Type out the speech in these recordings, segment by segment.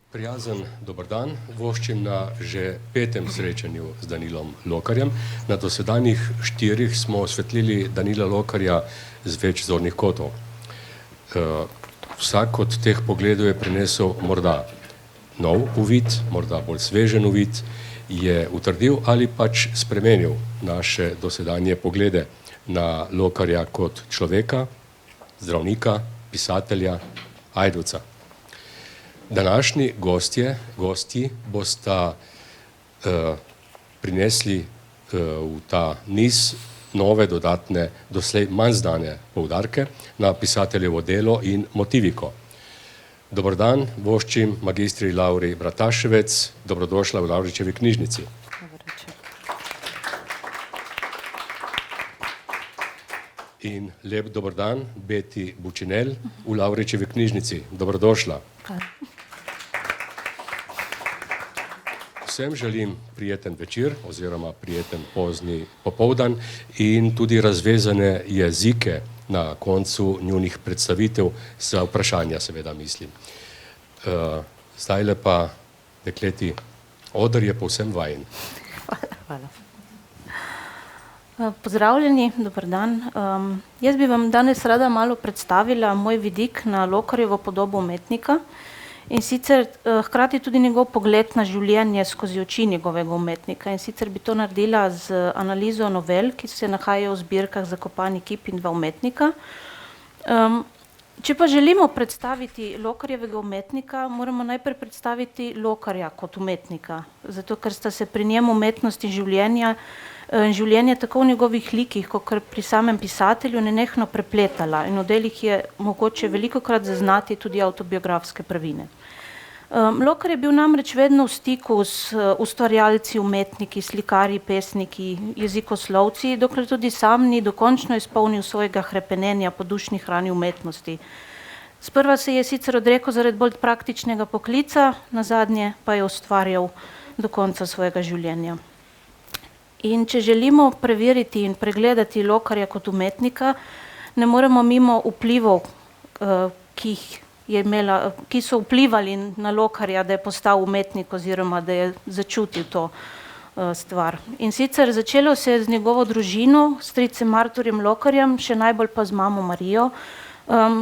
Prijazen dober dan, voščim na že 5. srečanju z Danilom Lokarjem. Na dosedanjih 4 smo osvetlili Danila Lokarja z več zornih kotov. Vsak od teh pogledov je prinesel morda nov uvid, morda bolj svežen uvid, je utrdil ali pač spremenil naše dosedanje poglede na Lokarja kot človeka, zdravnika, pisatelja, ajdovca. Današnji gosti bosta prinesli v ta niz nove, dodatne, doslej manj znane poudarke na pisateljevo delo in motiviko. Dober dan, voščim magistri Lauri Brataševec, dobrodošla v Lavričevi knjižnici. In lep dober dan, Beti Bučinel v Lavričevi knjižnici. Dobrodošla. Vsem želim prijeten večer oziroma prijeten pozni popoldan in tudi razvezane jezike na koncu njunih predstavitev za vprašanja, seveda mislim. Zdajle pa, dekleti, oder je povsem vajen. Hvala. Pozdravljeni, dober dan. Jaz bi vam danes rada malo predstavila moj vidik na Lokarjevo podobo umetnika in sicer hkrati tudi njegov pogled na življenje skozi oči njegovega umetnika. In sicer bi to naredila z analizo novel, ki se nahajajo v zbirkah Zakopani kip in Dva umetnika. Če pa želimo predstaviti Lokarjevega umetnika, moramo najprej predstaviti Lokarja kot umetnika, zato ker sta se pri njem umetnost in življenje tako v njegovih likih, kot pri samem pisatelju nenehno prepletala in v delih je mogoče velikokrat zaznati tudi avtobiografske prvine. Lokar je bil namreč vedno v stiku s ustvarjalci, umetniki, slikarji, pesniki, jezikoslovci, dokler tudi sam ni dokončno izpolnil svojega hrepenenja po dušni hrani umetnosti. Sprva se je sicer odrekel zaradi bolj praktičnega poklica, nazadnje pa je ustvarjal do konca svojega življenja. In če želimo preveriti in pregledati Lokarja kot umetnika, ne moremo mimo vplivov, ki so vplivali na Lokarja, da je postal umetnik oziroma da je začutil to stvar. In sicer začelo se je z njegovo družino, stricem Arturjem Lokarjem, še najbolj pa z mamo Marijo.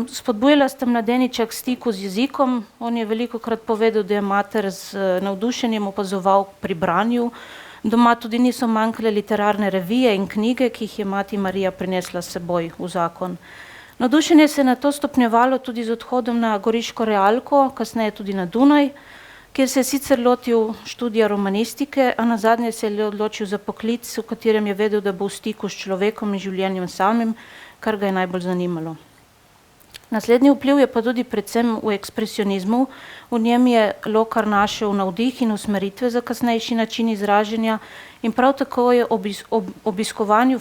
Spodbujala sta mladeniča k stiku z jezikom, on je velikokrat povedal, da je mater z navdušenjem opazoval pri branju. Doma tudi niso manjkale literarne revije in knjige, ki jih je mati Marija prinesla s seboj v zakon. Navdušenje se je nato stopnjevalo tudi z odhodom na goriško realko, kasneje tudi na Dunaj, kjer se je sicer lotil študija romanistike, a nazadnje se je odločil za poklic, v katerem je vedel, da bo v stiku s človekom in življenjem samim, kar ga je najbolj zanimalo. Naslednji vpliv je pa tudi predvsem v ekspresionizmu. V njem je Lokar našel navdih in usmeritve za kasnejši način izražanja in prav tako je ob obiskovanju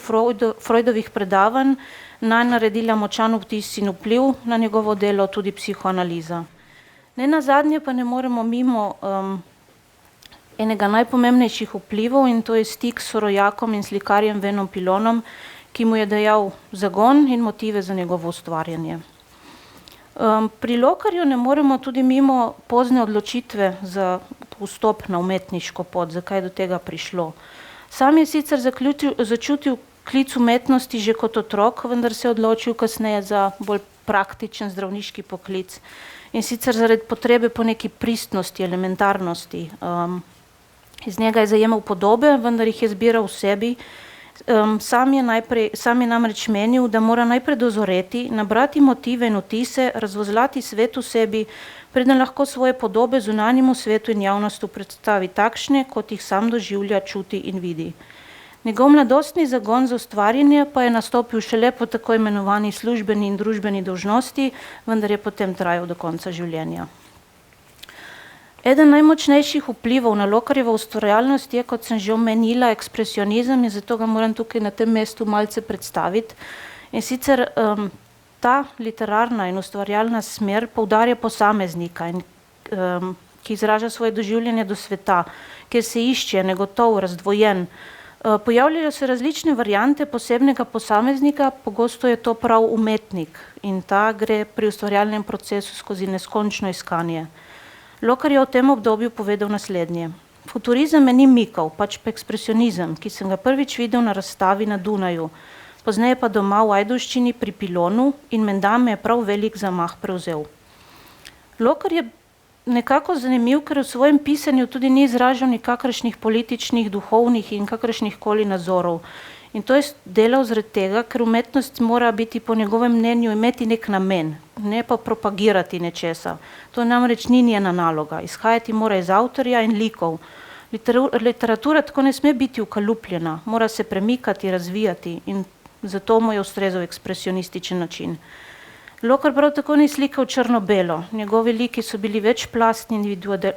Freudovih predavanj nanj naredila močan vtis in vpliv na njegovo delo tudi psihoanaliza. Nenazadnje pa ne moremo mimo enega najpomembnejših vplivov in to je stik s sorojakom in slikarjem Venom Pilonom, ki mu je dajal zagon in motive za njegovo ustvarjanje. Pri Lokarju ne moremo tudi mimo pozne odločitve za vstop na umetniško pot, zakaj je do tega prišlo. Sam je sicer začutil klic umetnosti že kot otrok, vendar se je odločil kasneje za bolj praktičen zdravniški poklic. In sicer zaradi potrebe po neki pristnosti, elementarnosti. Iz njega je zajemal podobe, vendar jih je zbiral v sebi. Sam je namreč menil, da mora najprej dozoreti, nabrati motive in vtise, razvozlati svet v sebi, preden lahko svoje podobe zunanjemu svetu in javnosti predstavi takšne, kot jih sam doživlja, čuti in vidi. Njegov mladostni zagon za ustvarjanje pa je nastopil šele po tako imenovani službeni in družbeni dolžnosti, vendar je potem trajal do konca življenja. Eden najmočnejših vplivov na Lokarjevo ustvarjalnost je, kot sem že omenila, ekspresionizem in zato ga moram tukaj na tem mestu malce predstaviti. In sicer ta literarna in ustvarjalna smer poudarja posameznika, ki izraža svoje doživljanje do sveta, kjer se išče negotov, razdvojen. Pojavljajo se različne variante posebnega posameznika, pogosto je to prav umetnik in ta gre pri ustvarjalnem procesu skozi neskončno iskanje. Lokar je v tem obdobju povedal naslednje. Futurizem me ni mikal, pač pa ekspresionizem, ki sem ga prvič videl na razstavi na Dunaju, pozneje pa doma v Ajdovščini pri Pilonu in menda me je prav velik zamah prevzel. Lokar je nekako zanimiv, ker v svojem pisanju tudi ni izražal nikakršnih političnih, duhovnih in kakršnih koli nazorov. In to je delal zaradi tega, ker umetnost mora biti po njegovem mnenju imeti nek namen, ne pa propagirati nečesa. To namreč ni njena naloga, izhajati mora iz avtorja in likov. Literatura tako ne sme biti ukalupljena, mora se premikati, razvijati in zato mu je ustrezal ekspresionističen način. Lokar prav tako ni slikal črno-belo, njegovi liki so bili večplastni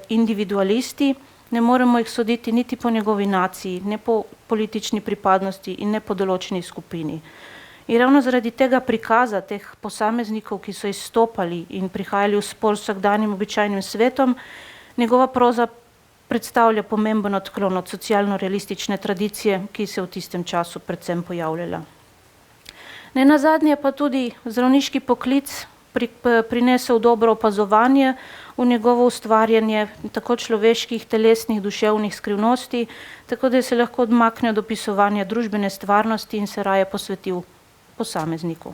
individualisti, ne moremo jih soditi niti po njegovi naciji, ne po politični pripadnosti in ne po določeni skupini. In ravno zaradi tega prikaza teh posameznikov, ki so izstopali in prihajali v spor s vsakdanjim običajnim svetom, njegova proza predstavlja pomemben odklon od socialno-realistične tradicije, ki se v tistem času predvsem pojavljala. Nenazadnje pa tudi zdravniški poklic prinesel dobro opazovanje v njegovo ustvarjanje tako človeških, telesnih, duševnih skrivnosti, tako da se lahko odmakne od opisovanja družbene stvarnosti in se raje posvetil posamezniku.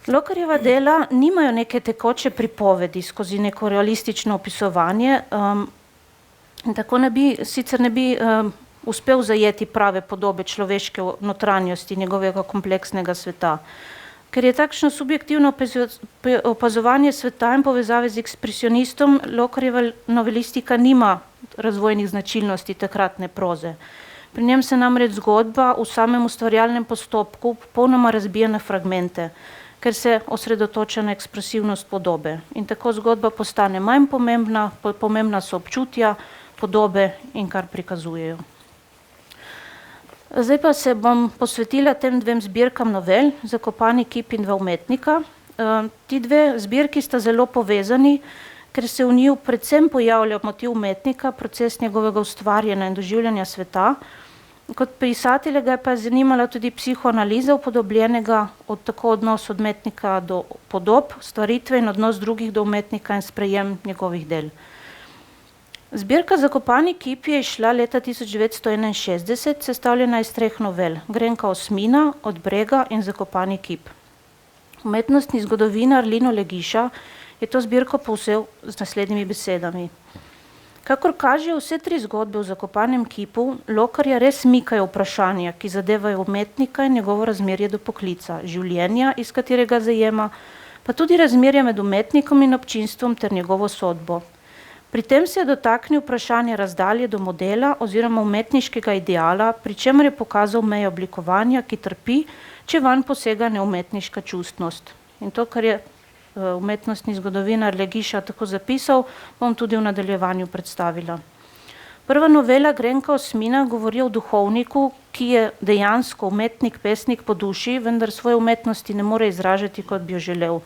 Lokarjeva dela nimajo neke tekoče pripovedi skozi neko realistično opisovanje, tako sicer ne bi uspel zajeti prave podobe človeške notranjosti njegovega kompleksnega sveta. Ker je takšno subjektivno opazovanje sveta in povezave z ekspresionistom, Lokarjeva novelistika nima razvojnih značilnosti takratne proze. Pri njem se namreč zgodba v samem ustvarjalnem postopku popolnoma razbija na fragmente, ker se osredotoča na ekspresivnost podobe. In tako zgodba postane manj pomembna, pomembna so občutja, podobe in kar prikazujejo. Zdaj pa se bom posvetila tem dvem zbirkam novel, Zakopani kip in Dva umetnika. Ti dve zbirki sta zelo povezani, ker se v njiju predvsem pojavlja motiv umetnika, proces njegovega ustvarjanja in doživljanja sveta. Kot pisatelja ga je pa zanimala tudi psihoanaliza upodobljenega od tako odnos umetnika do podob, stvaritve in odnos drugih do umetnika in sprejem njegovih del. Zbirka Zakopani kip je izšla leta 1961, sestavljena iz 3 novel, Grenka osmina, Od brega in Zakopani kip. Umetnostni zgodovinar Lino Legiša je to zbirko povzel z naslednjimi besedami. Kakor kaže vse 3 zgodbe v Zakopanem kipu, Lokarja res mikajo vprašanja, ki zadevajo umetnika in njegovo razmerje do poklica, življenja, iz katerega zajema, pa tudi razmerje med umetnikom in občinstvom ter njegovo sodbo. Pri tem se je dotaknil vprašanja razdalje do modela oziroma umetniškega ideala, pri čemer je pokazal meje oblikovanja, ki trpi, če vanj posega neumetniška čustnost. In to, kar je umetnostni zgodovinar Legiša tako zapisal, bom tudi v nadaljevanju predstavila. Prva novela Grenka osmina govori o duhovniku, ki je dejansko umetnik, pesnik po duši, vendar svoje umetnosti ne more izražati, kot bi jo želel.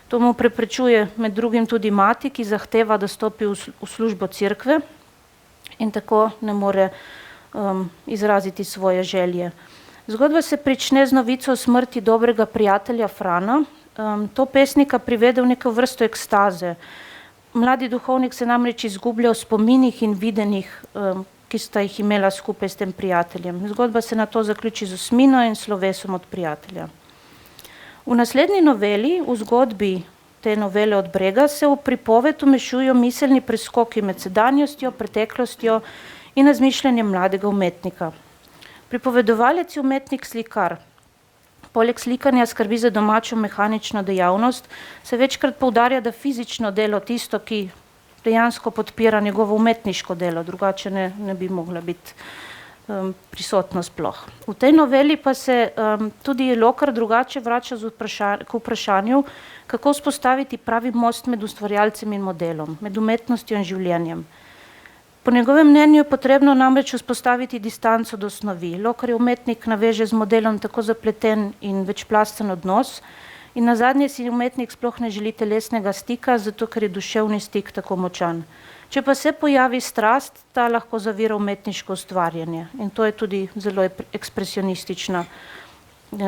To mu preprečuje med drugim tudi mati, ki zahteva, da stopi v službo cerkve in tako ne more izraziti svoje želje. Zgodba se prične z novico o smrti dobrega prijatelja Frana. To pesnika privede v neko vrsto ekstaze. Mladi duhovnik se namreč izgublja v spominih in videnjih, ki sta jih imela skupaj s tem prijateljem. Zgodba se nato zaključi z osmino in slovesom od prijatelja. V naslednji noveli, v zgodbi te novele Od brega, se v pripoved umešujejo miselni preskoki med sedanjostjo, preteklostjo in razmišljanjem mladega umetnika. Pripovedovalec je umetnik slikar. Poleg slikanja skrbi za domačo mehanično dejavnost, se večkrat poudarja, da fizično delo tisto, ki dejansko podpira njegovo umetniško delo, drugače ne bi mogla biti prisotno sploh. V tej noveli pa se tudi Lokar drugače vrača k vprašanju, kako vzpostaviti pravi most med ustvarjalcem in modelom, med umetnostjo in življenjem. Po njegovem mnenju je potrebno namreč vzpostaviti distanco do snovi. Lokar je umetnik naveže z modelom tako zapleten in večplasten odnos in nazadnje si umetnik sploh ne želi telesnega stika, zato ker je duševni stik tako močan. Če pa se pojavi strast, ta lahko zavira umetniško ustvarjanje in to je tudi zelo ekspresionistična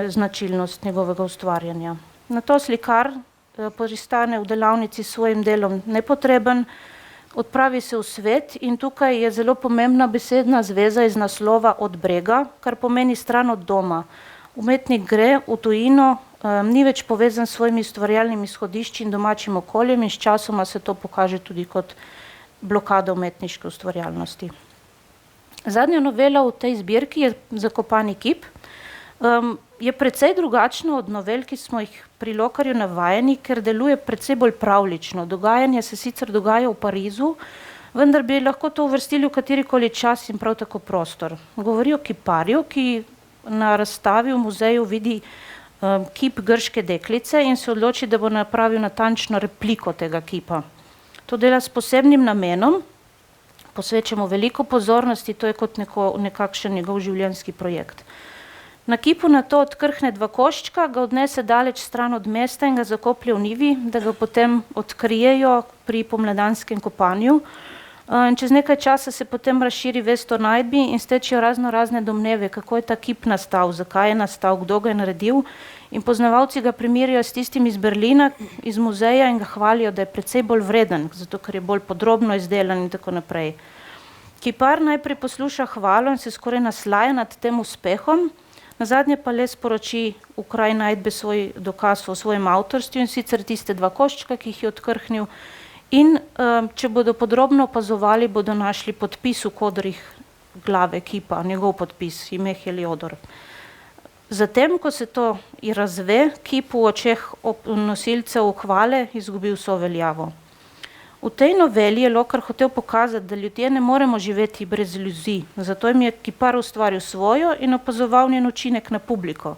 značilnost njegovega ustvarjanja. Nato slikar pristane v delavnici s svojim delom nepotreben, odpravi se v svet in tukaj je zelo pomembna besedna zveza iz naslova od brega, kar pomeni stran od doma. Umetnik gre v tujino, ni več povezan s svojimi ustvarjalnimi izhodišči in domačim okoljem in sčasoma se to pokaže tudi kot blokada umetniške ustvarjalnosti. Zadnja novela v tej zbirki je Zakopani kip. Je precej drugačna od novel, ki smo jih pri Lokarju navajeni, ker deluje precej bolj pravlično. Dogajanje se sicer dogaja v Parizu, vendar bi lahko to uvrstili v katerikoli čas in prav tako prostor. Govori o kiparju, ki na razstavi v muzeju vidi kip grške deklice in se odloči, da bo napravil natančno repliko tega kipa. To dela s posebnim namenom, posvečamo veliko pozornosti, to je kot nekakšen njegov življenjski projekt. Na kipu nato odkrhne 2 koščka, ga odnese daleč stran od mesta in ga zakoplje v njivi, da ga potem odkrijejo pri pomladanskem kopanju. Čez nekaj časa se potem razširi vest o najdbi in stečejo razne domneve, kako je ta kip nastal, zakaj je nastal, kdo ga je naredil. In poznavalci ga primerjajo s tistim iz Berlina, iz muzeja in ga hvalijo, da je precej bolj vreden, zato ker je bolj podrobno izdelan in tako naprej. Kipar najprej posluša hvalo in se skoraj naslaja nad tem uspehom, nazadnje pa le sporoči v kraj najdbe svoj dokaz o svojem avtorstvu in sicer tiste 2 koščka, ki jih je odkrhnil. In če bodo podrobno opazovali, bodo našli podpis v kodrih glave kipa, njegov podpis, ime Heliodor. Zatem, ko se to razve, kip v očeh nosilcev hvale izgubi vso veljavo. V tej noveli je Lokar hotel pokazati, da ljudje ne moremo živeti brez iluzij, zato jim je kipar ustvaril svojo in opazoval njen učinek na publiko.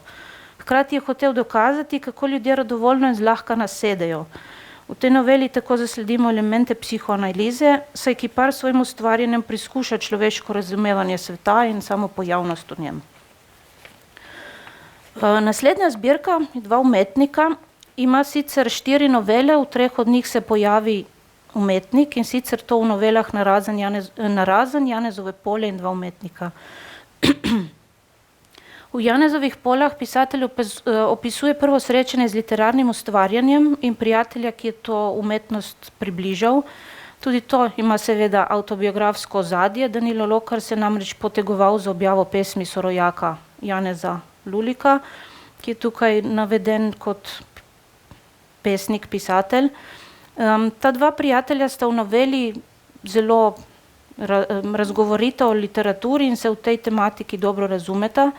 Hkrati je hotel dokazati, kako ljudje radovoljno in zlahka nasedejo. V tej noveli tako zasledimo elemente psihoanalize, saj kipar svojim ustvarjanjem priskuša človeško razumevanje sveta in samo pojavnost v njem. Naslednja zbirka, 2 umetnika, ima sicer 4 novele, v 3 od njih se pojavi umetnik in sicer to v novelah Narazen, Janezove polje in 2 umetnika. V Janezovih poljah pisatelj opisuje prvo srečanje z literarnim ustvarjanjem in prijatelja, ki je to umetnost približal. Tudi to ima seveda avtobiografsko ozadje. Danilo Lokar se namreč potegoval za objavo pesmi sorojaka Janeza Lulika, ki je tukaj naveden kot pesnik, pisatelj. Ta 2 prijatelja sta v noveli zelo razgovorita o literaturi in se v tej tematiki dobro razumeta.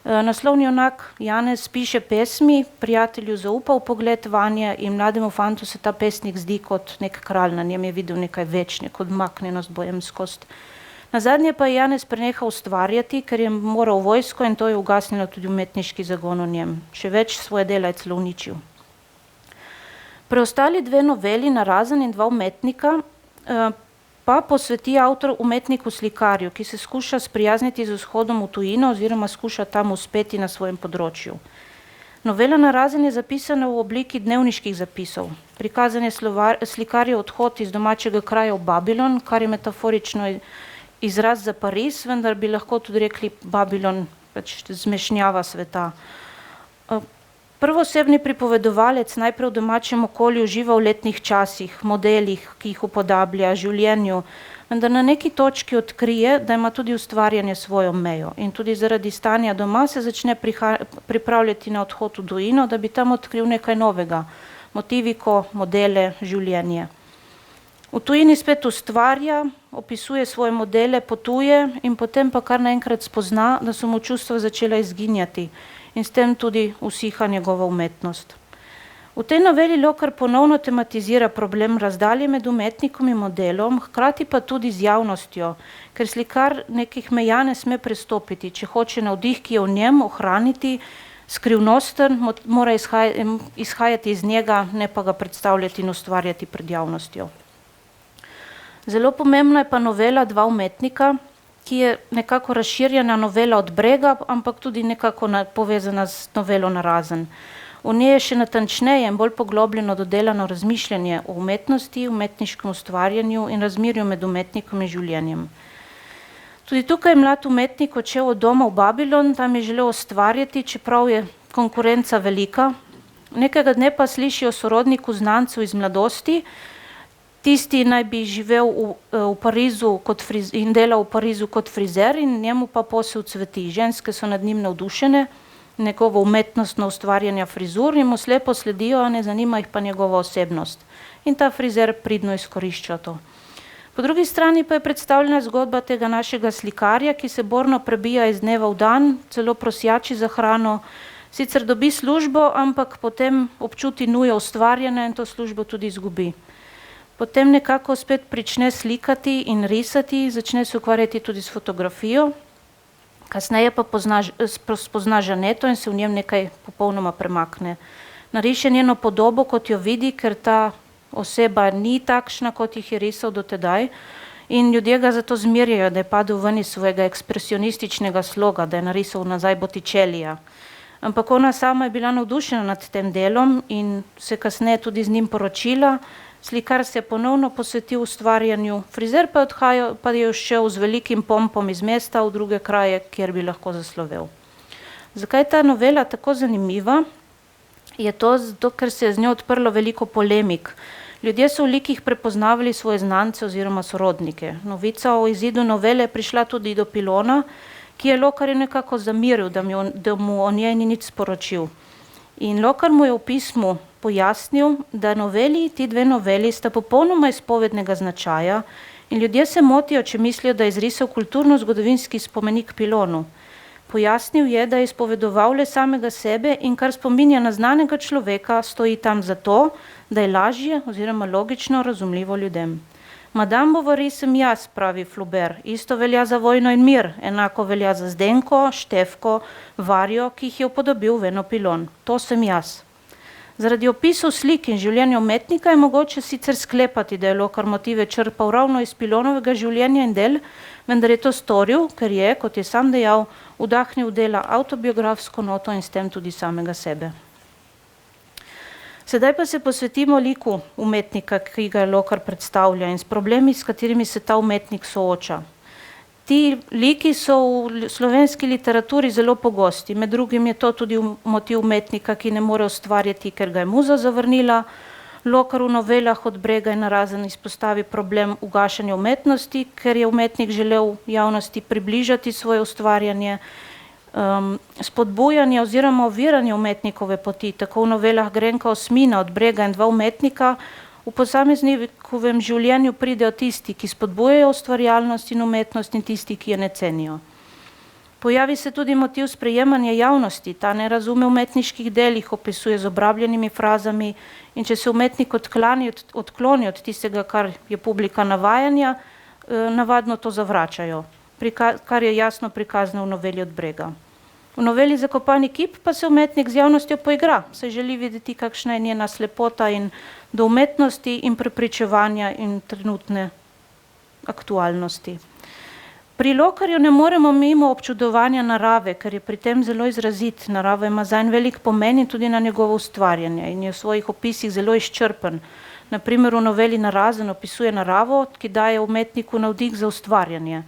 Naslovni junak Janez piše pesmi, prijatelju zaupa vpogled vanje in mlademu fantu se ta pesnik zdi kot nek kralj, na njem je videl nekaj večne, kot odmaknjenost, boemskost. Nazadnje pa je Janez prenehal ustvarjati, ker je moral v vojsko in to je ugasnilo tudi umetniški zagon v njem. Še več, svoje dela je celo uničil. Preostali 2 noveli, Narazen in 2 umetnika, pa posveti avtor umetniku slikarju, ki se skuša sprijazniti z vzhodom v tujino oziroma skuša tam uspeti na svojem področju. Novela Narazen je zapisana v obliki dnevniških zapisov. Prikazan je slikarjev odhod iz domačega kraja v Babilon, kar je metaforično izraz za Pariz, vendar bi lahko tudi rekli Babilon, pač zmešnjava sveta. Prvoosebni pripovedovalec najprej v domačem okolju uživa v letnih časih, modelih, ki jih upodablja, življenju, vendar na neki točki odkrije, da ima tudi ustvarjanje svojo mejo in tudi zaradi stanja doma se začne pripravljati na odhod v tujino, da bi tam odkril nekaj novega, motiviko, modele, življenje. V tujini spet ustvarja, opisuje svoje modele, potuje in potem pa kar naenkrat spozna, da so mu čustva začela izginjati in s tem tudi usiha njegova umetnost. V tej noveli Lokar ponovno tematizira problem razdalje med umetnikom in modelom, hkrati pa tudi z javnostjo, ker slikar nekih meja ne sme prestopiti, če hoče navdih, ki je v njem, ohraniti skrivnosten, mora izhajati iz njega, ne pa ga predstavljati in ustvarjati pred javnostjo. Zelo pomembna je pa novela 2 umetnika, ki je nekako razširjena novela od brega, ampak tudi nekako povezana z novelo Narazen. V njej je še natančneje in bolj poglobljeno dodelano razmišljanje o umetnosti, umetniškem ustvarjanju in razmerju med umetnikom in življenjem. Tudi tukaj je mlad umetnik odšel od doma v Babilon, tam je želel ustvarjati, čeprav je konkurenca velika. Nekega dne pa sliši o sorodniku znancu iz mladosti, tisti naj bi živel v Parizu in delal v Parizu kot frizer in njemu pa posel cveti. Ženske so nad njim navdušene, njegovo umetnostno ustvarjanje frizur in mu slepo sledijo, a ne zanima jih pa njegova osebnost. In ta frizer pridno izkorišča to. Po drugi strani pa je predstavljena zgodba tega našega slikarja, ki se borno prebija iz dneva v dan, celo prosjači za hrano, sicer dobi službo, ampak potem občuti nujo ustvarjanja in to službo tudi izgubi. Potem nekako spet prične slikati in risati, začne se ukvarjati tudi s fotografijo, kasneje pa spozna Žaneto in se v njem nekaj popolnoma premakne. Nariše njeno podobo, kot jo vidi, ker ta oseba ni takšna, kot jih je risal do tedaj in ljudje ga zato zmerjajo, da je padel ven iz svojega ekspresionističnega sloga, da je narisal nazaj Botticelija. Ampak ona sama je bila navdušena nad tem delom in se kasneje tudi z njim poročila. Slikar se je ponovno posvetil ustvarjanju, frizer pa je šel z velikim pompom iz mesta v druge kraje, kjer bi lahko zaslovel. Zakaj je ta novela tako zanimiva? Je to zato, ker se je z njo odprlo veliko polemik. Ljudje so v likih prepoznavali svoje znance oziroma sorodnike. Novica o izidu novele je prišla tudi do Pilona, ki je Lokarju nekako zamiril, da mu o njej ni nič sporočil. In Lokar mu je v pismu pojasnil, da ti dve noveli sta popolnoma izpovednega značaja in ljudje se motijo, če mislijo, da je izrisal kulturno-zgodovinski spomenik Pilonu. Pojasnil je, da je izpovedoval le samega sebe in kar spominja na znanega človeka, stoji tam zato, da je lažje oziroma logično razumljivo ljudem. Madame Bovary sem jaz, pravi Flaubert, isto velja za Vojno in mir, enako velja za Zdenko, Štefko, Varjo, ki jih je upodobil Veno Pilon. To sem jaz. Zaradi opisov slik in življenja umetnika je mogoče sicer sklepati, da je Lokar motive črpal ravno iz Pilonovega življenja in del, vendar je to storil, ker je, kot je sam dejal, vdahnil dela avtobiografsko noto in s tem tudi samega sebe. Sedaj pa se posvetimo liku umetnika, ki ga Lokar predstavlja in s problemi, s katerimi se ta umetnik sooča. Ti liki so v slovenski literaturi zelo pogosti, med drugim je to tudi motiv umetnika, ki ne more ustvarjati, ker ga je muza zavrnila. Lokar v novelah Od brega in narazen izpostavi problem ugašanja umetnosti, ker je umetnik želel javnosti približati svoje ustvarjanje, spodbujanje oziroma oviranje umetnikove poti, tako v novelah Grenka Osmina, Od brega in dva umetnika. V posameznikovem življenju pridejo tisti, ki spodbujajo ustvarjalnost in umetnost in tisti, ki je ne cenijo. Pojavi se tudi motiv sprejemanja javnosti, ta ne razume umetniških del, jih opisuje z obrabljenimi frazami in če se umetnik odkloni od tistega, kar je publika navajanja, navadno to zavračajo, kar je jasno prikazano v noveli Od brega. V noveli Zakopani kip pa se umetnik z javnostjo poigra, se želi videti, kakšna je njena slepota in do umetnosti in prepričevanja in trenutne aktualnosti. Pri Lokarju ne moremo mimo občudovanja narave, ker je pri tem zelo izrazit. Narava ima zanj velik pomen in tudi na njegovo ustvarjanje in je v svojih opisih zelo izčrpen. Na primer v noveli Narazen opisuje naravo, ki daje umetniku navdih za ustvarjanje.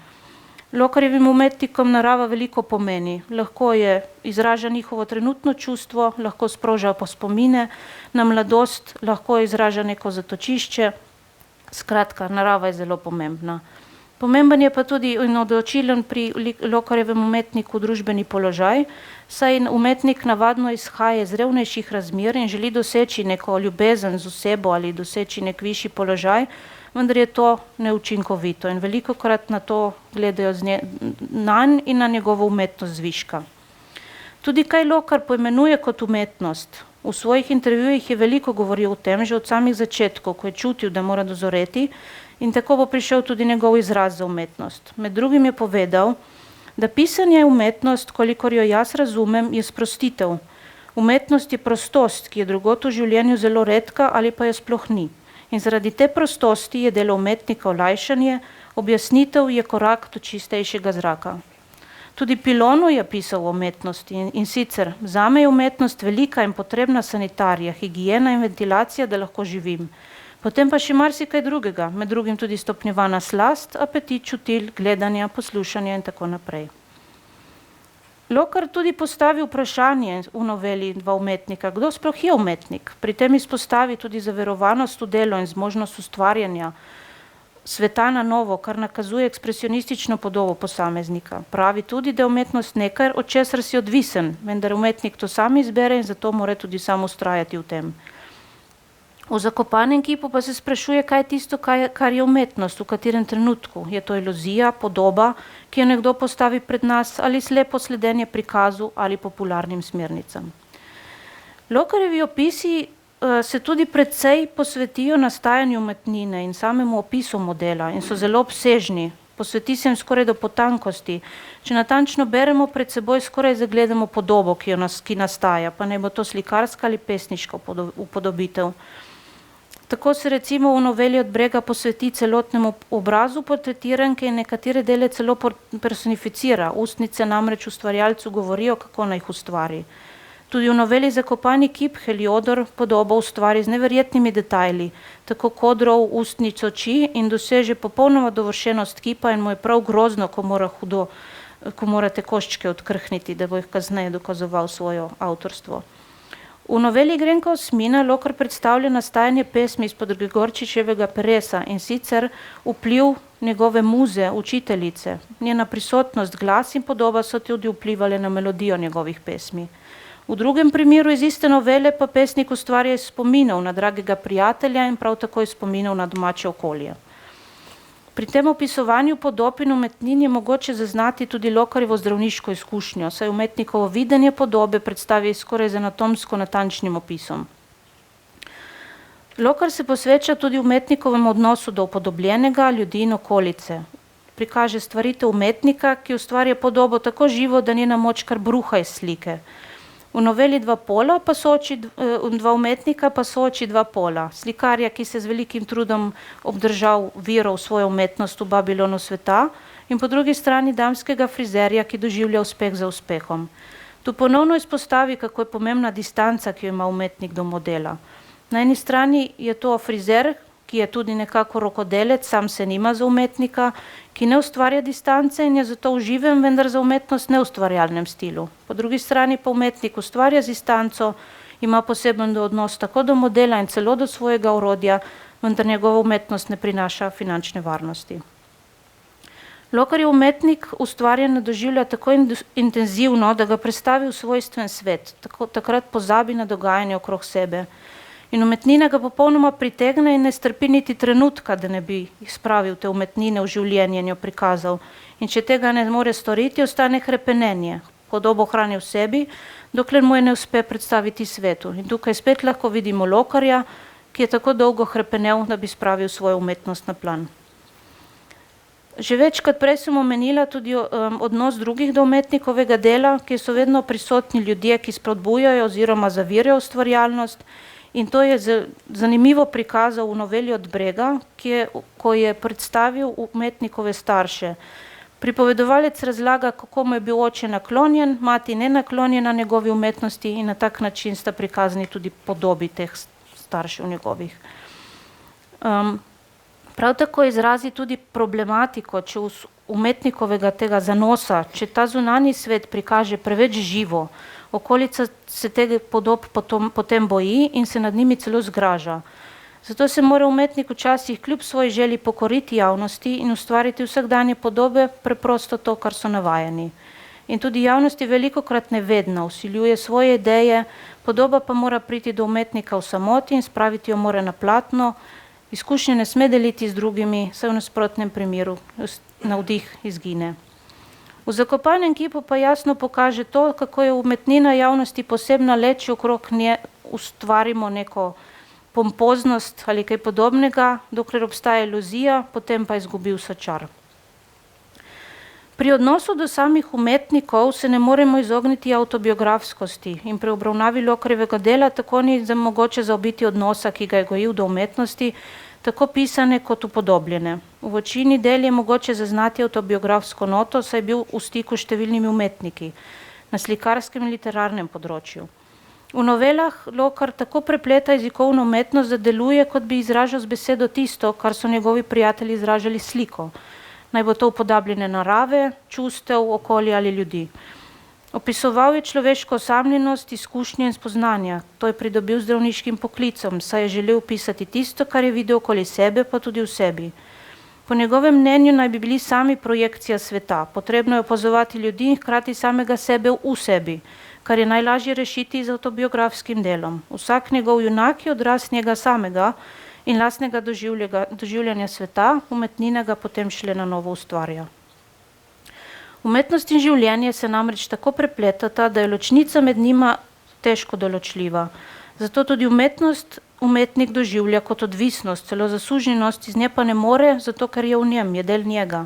Lokarjevim umetnikom narava veliko pomeni. Lahko je izraža njihovo trenutno čustvo, lahko sproža pa spomine na mladost, lahko izraža neko zatočišče. Skratka, narava je zelo pomembna. Pomemben je pa tudi in odločilen pri Lokarjevem umetniku družbeni položaj, saj umetnik navadno izhaja iz revnejših razmer in želi doseči neko ljubezen z osebo ali doseči nek višji položaj, vendar je to neučinkovito in velikokrat na to gledajo nanj in na njegovo umetnost zviška. Tudi kaj Lokar poimenuje kot umetnost. V svojih intervjujih je veliko govoril o tem, že od samih začetkov, ko je čutil, da mora dozoreti in tako bo prišel tudi njegov izraz za umetnost. Med drugim je povedal, da pisanje je umetnost, kolikor jo jaz razumem, je sprostitev. Umetnost je prostost, ki je drugot v življenju zelo redka ali pa jo sploh ni. In zaradi te prostosti je delo umetnika olajšanje, objasnitev je korak do čistejšega zraka. Tudi Pilonu je pisal o umetnosti in sicer zame je umetnost velika in potrebna sanitarija, higiena in ventilacija, da lahko živim. Potem pa še marsikaj drugega, med drugim tudi stopnjevana slast, apetit, čutil, gledanja, poslušanja in tako naprej. Lokar tudi postavi vprašanje v noveli Dva umetnika, kdo sploh je umetnik. Pri tem izpostavi tudi zaverovanost v delo in zmožnost ustvarjanja sveta na novo, kar nakazuje ekspresionistično podobo posameznika. Pravi tudi, da je umetnost nekaj, od česar si odvisen, vendar umetnik to sam izbere in zato mora tudi sam ustrajati v tem. V Zakopanem kipu pa se sprašuje, kaj je tisto, kar je umetnost, v katerem trenutku. Je to iluzija, podoba, ki jo nekdo postavi pred nas, ali slepo sledenje prikazu ali popularnim smernicam. Lokarjevi opisi se tudi precej posvetijo nastajanju umetnine in samemu opisu modela in so zelo obsežni. Posveti se jim skoraj do potankosti. Če natančno beremo, pred seboj skoraj zagledamo podobo, ki nastaja, pa naj bo to slikarska ali pesniška upodobitev. Tako se recimo v noveli Od brega posveti celotnemu obrazu portretiranke in nekatere dele celo personificira. Ustnice namreč ustvarjalcu govorijo, kako naj jih ustvari. Tudi v noveli Zakopani kip Heliodor podobo ustvari z neverjetnimi detajli, tako kodrov, ustnic, oči in doseže popolnoma dovršenost kipa in mu je prav grozno, ko mora te koščke odkrhniti, da bo jih kasneje dokazoval svojo avtorstvo. V noveli Grenka osmina Lokar predstavlja nastajanje pesmi izpod Gregorčičevega peresa in sicer vpliv njegove muze, učiteljice. Njena prisotnost, glas in podoba so tudi vplivali na melodijo njegovih pesmi. V drugem primeru iz iste novele pa pesnik ustvarja iz spominov na dragega prijatelja in prav tako iz spominov na domače okolje. Pri tem opisovanju podob in umetnin je mogoče zaznati tudi Lokarjevo zdravniško izkušnjo, saj umetnikovo videnje podobe predstavi skoraj z anatomsko natančnim opisom. Lokar se posveča tudi umetnikovemu odnosu do upodobljenega, ljudi in okolice. Prikaže stvaritev umetnika, ki ustvarja podobo tako živo, da njena moč kar bruha iz slike. V noveli Dva umetnika pa sooči dva pola. Slikarja, ki se z velikim trudom obdržal vero v svojo umetnost v Babilonu sveta, in po drugi strani damskega frizerja, ki doživlja uspeh za uspehom. Tu ponovno izpostavi, kako je pomembna distanca, ki jo ima umetnik do modela. Na eni strani je to frizer, ki je tudi nekako rokodelec, sam se nima za umetnika, ki ne ustvarja distance in je zato v živem, vendar za umetnost neustvarjalnem stilu. Po drugi strani pa umetnik ustvarja z distanco, ima poseben odnos tako do modela in celo do svojega orodja, vendar njegova umetnost ne prinaša finančne varnosti. Lokarjev umetnik ustvarjanje doživlja tako intenzivno, da ga predstavi v svojstven svet, takrat pozabi na dogajanje okrog sebe. In umetnina ga popolnoma pritegne in ne strpi niti trenutka, da ne bi spravil te umetnine v življenje in jo prikazal. In če tega ne more storiti, ostane hrepenenje. Podobo hrani v sebi, dokler mu je ne uspe predstaviti svetu. In tukaj spet lahko vidimo Lokarja, ki je tako dolgo hrepenel, da bi spravil svojo umetnost na plan. Že večkrat prej sem omenila tudi odnos drugih do umetnikovega dela, ki so vedno prisotni ljudje, ki spodbujajo oziroma zavirajo ustvarjalnost. In to je zanimivo prikazal v noveli Od brega, ko je predstavil umetnikove starše. Pripovedovalec razlaga, kako mu je bil oče naklonjen, mati nenaklonjena njegovi umetnosti in na tak način sta prikazani tudi podobi teh staršev njegovih. Prav tako izrazi tudi problematiko, če umetnikovega tega zanosa, če ta zunanji svet prikaže preveč živo, okolica se tega podob potem boji in se nad njimi celo zgraža. Zato se mora umetnik včasih kljub svoji želji pokoriti javnosti in ustvariti vsakdanje podobe, preprosto to, kar so navajeni. In tudi javnost je velikokrat nevedna, vsiljuje svoje ideje, podoba pa mora priti do umetnika v samoti in spraviti jo mora na platno, izkušnje ne sme deliti z drugimi, saj v nasprotnem primeru navdih izgine. V Zakopanem kipu pa jasno pokaže to, kako je umetnina javnosti posebna le, če okrog nje ustvarimo neko pompoznost ali kaj podobnega, dokler obstaja iluzija, potem pa izgubi vse čar. Pri odnosu do samih umetnikov se ne moremo izogniti avtobiografskosti in pri obravnavi Lokarjevega dela tako ni mogoče zaobiti odnosa, ki ga je gojil do umetnosti, tako pisane kot upodobljene. V večini del je mogoče zaznati avtobiografsko noto, saj je bil v stiku s številnimi umetniki na slikarskem in literarnem področju. V novelah Lokar tako prepleta jezikovno umetnost, da deluje, kot bi izražal z besedo tisto, kar so njegovi prijatelji izražali sliko. Naj bo to upodabljene narave, čustev, okolja ali ljudi. Opisoval je človeško osamljenost, izkušnje in spoznanja. To je pridobil zdravniškim poklicom, saj je želel opisati tisto, kar je videl okoli sebe, pa tudi v sebi. Po njegovem mnenju naj bi bili sami projekcija sveta. Potrebno je opazovati ljudi in hkrati samega sebe v sebi, kar je najlažje rešiti z avtobiografskim delom. Vsak njegov junak je odraz njega samega in lastnega doživljanja sveta, umetnina ga potem šele na novo ustvarja. Umetnost in življenje se namreč tako prepletata, da je ločnica med njima težko določljiva. Zato tudi umetnost umetnik doživlja kot odvisnost, celo zasužnjenost, iz nje pa ne more, zato ker je v njem, je del njega.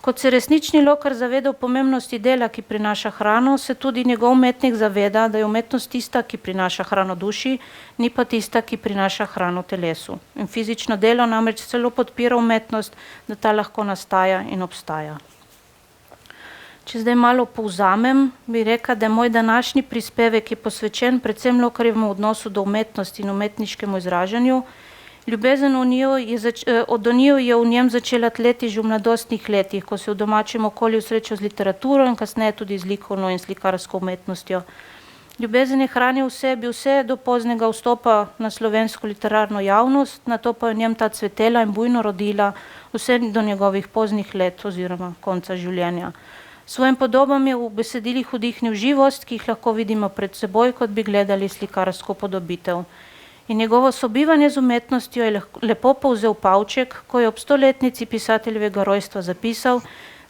Kot se resnični lokar zaveda o pomembnosti dela, ki prinaša hrano, se tudi njegov umetnik zaveda, da je umetnost tista, ki prinaša hrano duši, ni pa tista, ki prinaša hrano telesu. In fizično delo namreč celo podpira umetnost, da ta lahko nastaja in obstaja. Če zdaj malo povzamem, bi rekla, da je moj današnji prispevek je posvečen predvsem lokarjevemu odnosu do umetnosti in umetniškemu izražanju. Ljubezen do njiju je v njem začela tleti že v mladostnih letih, ko se v domačem okolju srečal z literaturo in kasneje tudi z likovno in slikarsko umetnostjo. Ljubezen je hranil v sebi vse do poznega vstopa na slovensko literarno javnost, nato pa je v njem ta cvetela in bujno rodila vse do njegovih poznih let oziroma konca življenja. Svojim podobam je v besedilih vdihnil živost, ki jih lahko vidimo pred seboj, kot bi gledali slikarsko podobitev. In njegovo sobivanje z umetnostjo je lepo povzel Pavček, ko je ob 100-letnici pisateljevega rojstva zapisal,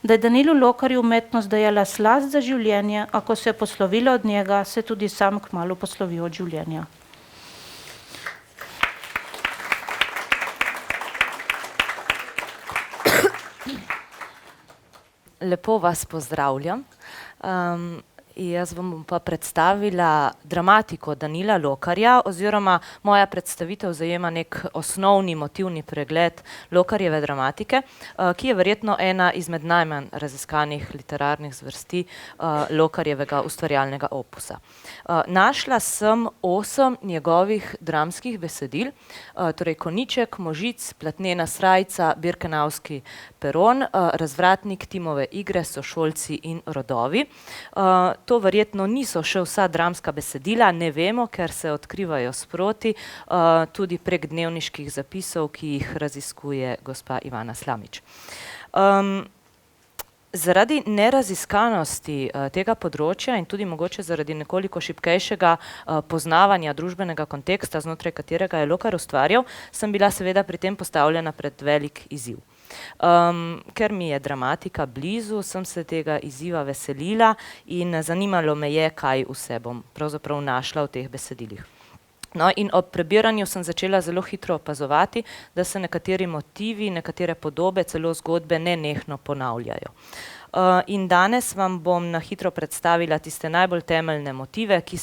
da je Danilu Lokarju umetnost dajala slast za življenje, a ko se je poslovila od njega, se tudi sam kmalu poslovil od življenja. Lepo vas pozdravljam. Jaz vam bom pa predstavila dramatiko Danila Lokarja, oziroma moja predstavitev zajema nek osnovni motivni pregled Lokarjeve dramatike, ki je verjetno ena izmed najmanj raziskanih literarnih zvrsti Lokarjevega ustvarjalnega opusa. Našla sem 8 njegovih dramskih besedil, torej Konjiček, Možic, Platnena srajca, Birkenauski peron, Razvratnik, Timove igre, Sošolci in Rodovi. To verjetno niso še vsa dramska besedila, ne vemo, ker se odkrivajo sproti, tudi prek dnevniških zapisov, ki jih raziskuje gospa Ivana Slamič. Zaradi neraziskanosti tega področja in tudi mogoče zaradi nekoliko šibkejšega poznavanja družbenega konteksta, znotraj katerega je Lokar ustvarjal, sem bila seveda pri tem postavljena pred velik izziv. Ker mi je dramatika blizu, sem se tega izziva veselila in zanimalo me je, kaj vse bom pravzaprav našla v teh besedilih. No, in ob prebiranju sem začela zelo hitro opazovati, da se nekateri motivi, nekatere podobe, celo zgodbe nenehno ponavljajo. In danes vam bom na hitro predstavila tiste najbolj temeljne motive, ki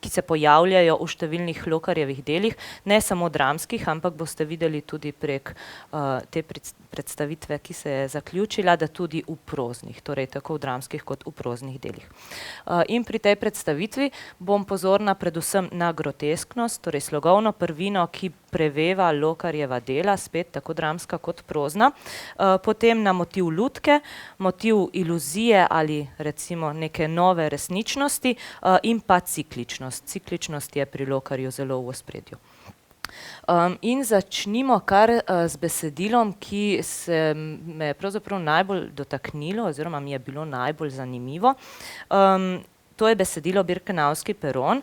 se pojavljajo v številnih Lokarjevih delih, ne samo dramskih, ampak boste videli tudi prek te predstavitve, ki se je zaključila, da tudi v proznih, torej tako v dramskih kot v proznih delih. In pri tej predstavitvi bom pozorna predvsem na grotesknost, torej slogovno prvino, ki preveva Lokarjeva dela, spet tako dramska kot prozna, potem na motiv lutke, motiv iluzije ali recimo neke nove resničnosti in pa cikličnost. Cikličnost je pri Lokarju zelo v ospredju. In začnimo kar z besedilom, ki se me pravzaprav najbolj dotaknilo oziroma mi je bilo najbolj zanimivo. To je besedilo Birkenauski peron.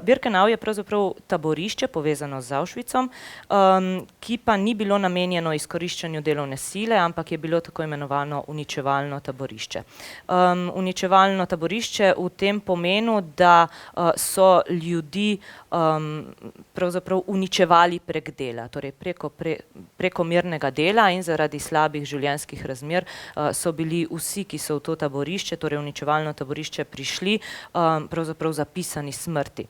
Birkenau je pravzaprav taborišče povezano z Auschwitzom, ki pa ni bilo namenjeno izkoriščanju delovne sile, ampak je bilo tako imenovano uničevalno taborišče. Uničevalno taborišče v tem pomenu, da so ljudi pravzaprav uničevali prek dela, torej prekomernega dela in zaradi slabih življenjskih razmer so bili vsi, ki so v to taborišče, torej uničevalno taborišče, prišli, pravzaprav zapisani smrti.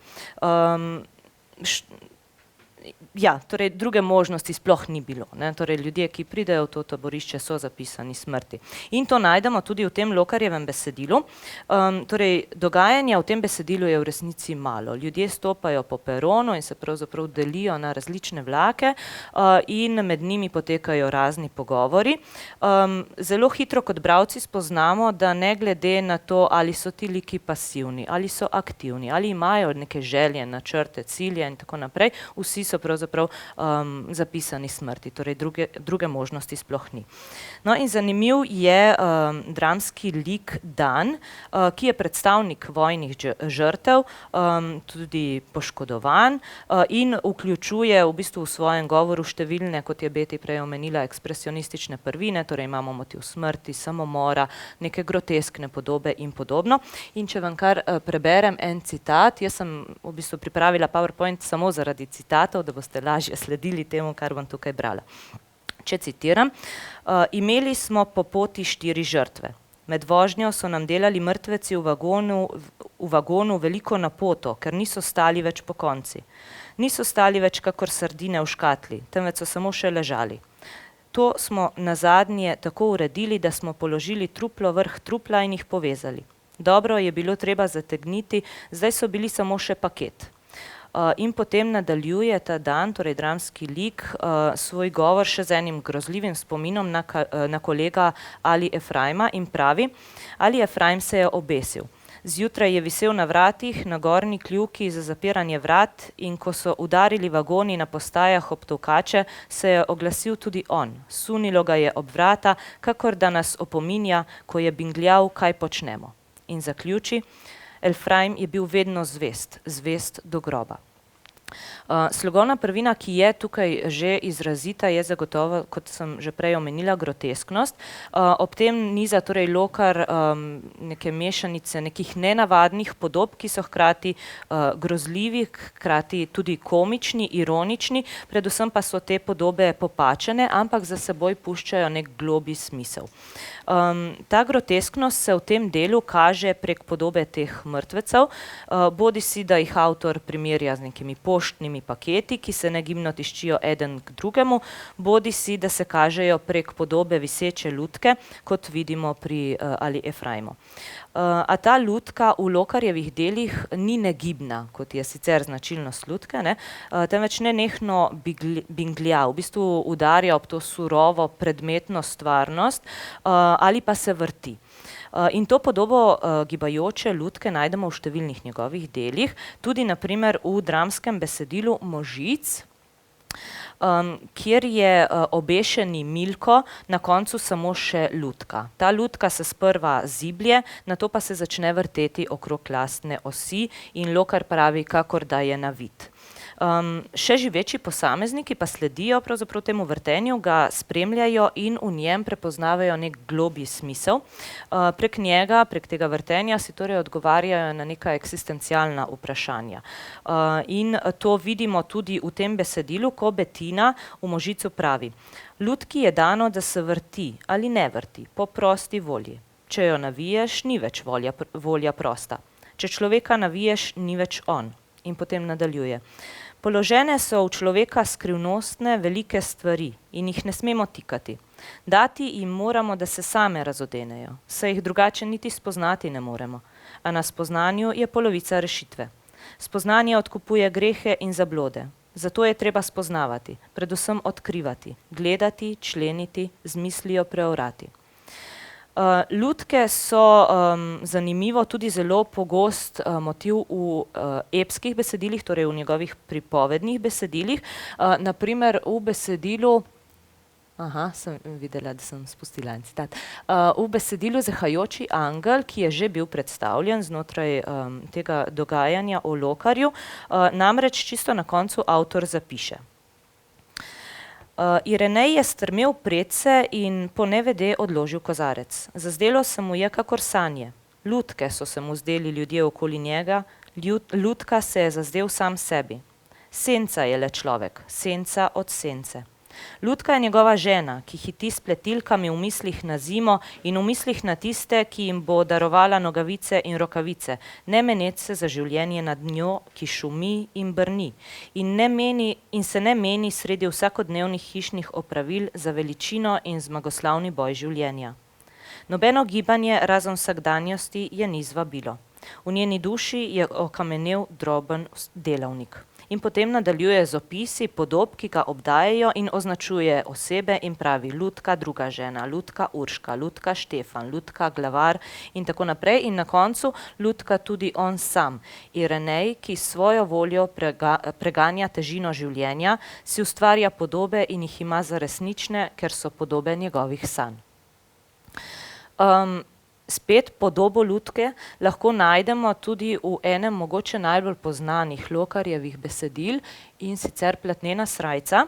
Ja, torej druge možnosti sploh ni bilo, ne. Torej ljudje, ki pridejo v to taborišče, so zapisani smrti. In to najdemo tudi v tem Lokarjevem besedilu. Torej dogajanja v tem besedilu je v resnici malo. Ljudje stopajo po peronu in se pravzaprav delijo na različne vlake in med njimi potekajo razni pogovori. Zelo hitro kot bralci spoznamo, da ne glede na to, ali so ti liki pasivni, ali so aktivni, ali imajo neke želje, načrte, cilje in tako naprej, vsi so pravzaprav zapisani smrti, torej druge možnosti sploh ni. No in zanimiv je dramski lik Dan, ki je predstavnik vojnih žrtev, tudi poškodovan in vključuje v bistvu v svojem govoru številne, kot je Beti prej omenila, ekspresionistične prvine, torej imamo motiv smrti, samomora, neke groteskne podobe in podobno. In če vam kar preberem en citat, jaz sem v bistvu pripravila PowerPoint samo zaradi citatov, da boste lažje sledili temu, kar bom tukaj brala. Če citiram, imeli smo po poti 4 žrtve. Med vožnjo so nam delali mrtveci v vagonu veliko napoto, ker niso stali več pokonci. Niso stali več kakor sardine v škatli, temveč so samo še ležali. To smo nazadnje tako uredili, da smo položili truplo vrh trupla in jih povezali. Dobro je bilo treba zategniti, zdaj so bili samo še paket. In potem nadaljuje ta Dan, torej dramski lik, svoj govor še z enim grozljivim spominom na kolega Ali Efraima in pravi: Ali Efraim se je obesil. Zjutraj je visel na vratih, na gornji kljuki za zapiranje vrat, in ko so udarili vagoni na postajah ob tolkače, se je oglasil tudi on. Sunilo ga je ob vrata, kakor da nas opominja, ko je bingljal, kaj počnemo. In zaključi: Efraim je bil vedno zvest do groba. Slogovna prvina, ki je tukaj že izrazita, je zagotovo, kot sem že prej omenila, grotesknost. Ob tem niza torej Lokar neke mešanice nekih nenavadnih podob, ki so hkrati grozljivi, hkrati tudi komični, ironični, predvsem pa so te podobe popačene, ampak za seboj puščajo nek globlji smisel. Ta grotesknost se v tem delu kaže prek podobe teh mrtvecev, bodisi da jih avtor primerja z nekimi poštnimi paketi, ki se negibno tiščijo eden k drugemu, bodisi da se kažejo prek podobe viseče lutke, kot vidimo pri Ali Efraimu. A ta lutka v Lokarjevih delih ni negibna, kot je sicer značilnost lutke, temveč nenehno binglja, v bistvu udarja ob to surovo predmetno stvarnost ali pa se vrti. In to podobo gibajoče lutke najdemo v številnih njegovih delih, tudi na primer v dramskem besedilu Možic, kjer je obešeni Milko, na koncu samo še lutka. Ta lutka se sprva ziblje, nato pa se začne vrteti okrog lastne osi in Lokar pravi, kakor da je navit. Še živeči posamezniki pa sledijo pravzaprav temu vrtenju, ga spremljajo in v njem prepoznavajo nek globlji smisel. Prek njega, prek tega vrtenja si torej odgovarjajo na neka eksistencialna vprašanja. In to vidimo tudi v tem besedilu, ko Betina v Možicu pravi: Lutki je dano, da se vrti ali ne vrti, po prosti volji. Če jo naviješ, ni več volja prosta. Če človeka naviješ, ni več on. In potem nadaljuje: Položene so v človeka skrivnostne velike stvari in jih ne smemo tikati. Dati jim moramo, da se same razodenejo, saj jih drugače niti spoznati ne moremo. A na spoznanju je polovica rešitve. Spoznanje odkupuje grehe in zablode. Zato je treba spoznavati, predvsem odkrivati, gledati, členiti, z mislijo preorati. Lutke so zanimivo tudi zelo pogost motiv v epskih besedilih, torej v njegovih pripovednih besedilih. Na primer v besedilu, sem videla, da sem spustila en citat, v besedilu Zehajoči angel, ki je že bil predstavljen znotraj tega dogajanja o Lokarju, namreč čisto na koncu avtor zapiše: Irenej je strmel predse in po nevede odložil kozarec. Zazdelo se mu je kakor sanje. Lutke so se mu zdeli ljudje okoli njega, lutka se je zazdel sam sebi. Senca je le človek, senca od sence. Lutka je njegova žena, ki hiti s pletilkami v mislih na zimo in v mislih na tiste, ki jim bo darovala nogavice in rokavice, ne meneč se za življenje nad njo, ki šumi in brni in se ne meni sredi vsakodnevnih hišnih opravil za veličino in zmagoslavni boj življenja. Nobeno gibanje razen vsakdanjosti je ni zvabilo. V njeni duši je okamenel droben delavnik. In potem nadaljuje z opisi podob, ki ga obdajajo in označuje osebe in pravi Lutka, druga žena, Lutka Urška, Lutka Štefan, Lutka Glavar in tako naprej. In na koncu Lutka tudi on sam, Irenej, ki svojo voljo preganja težino življenja, si ustvarja podobe in jih ima za resnične, ker so podobe njegovih sanj. Spet podobo Lutke lahko najdemo tudi v enem mogoče najbolj poznanih Lokarjevih besedil, in sicer Platnena srajca.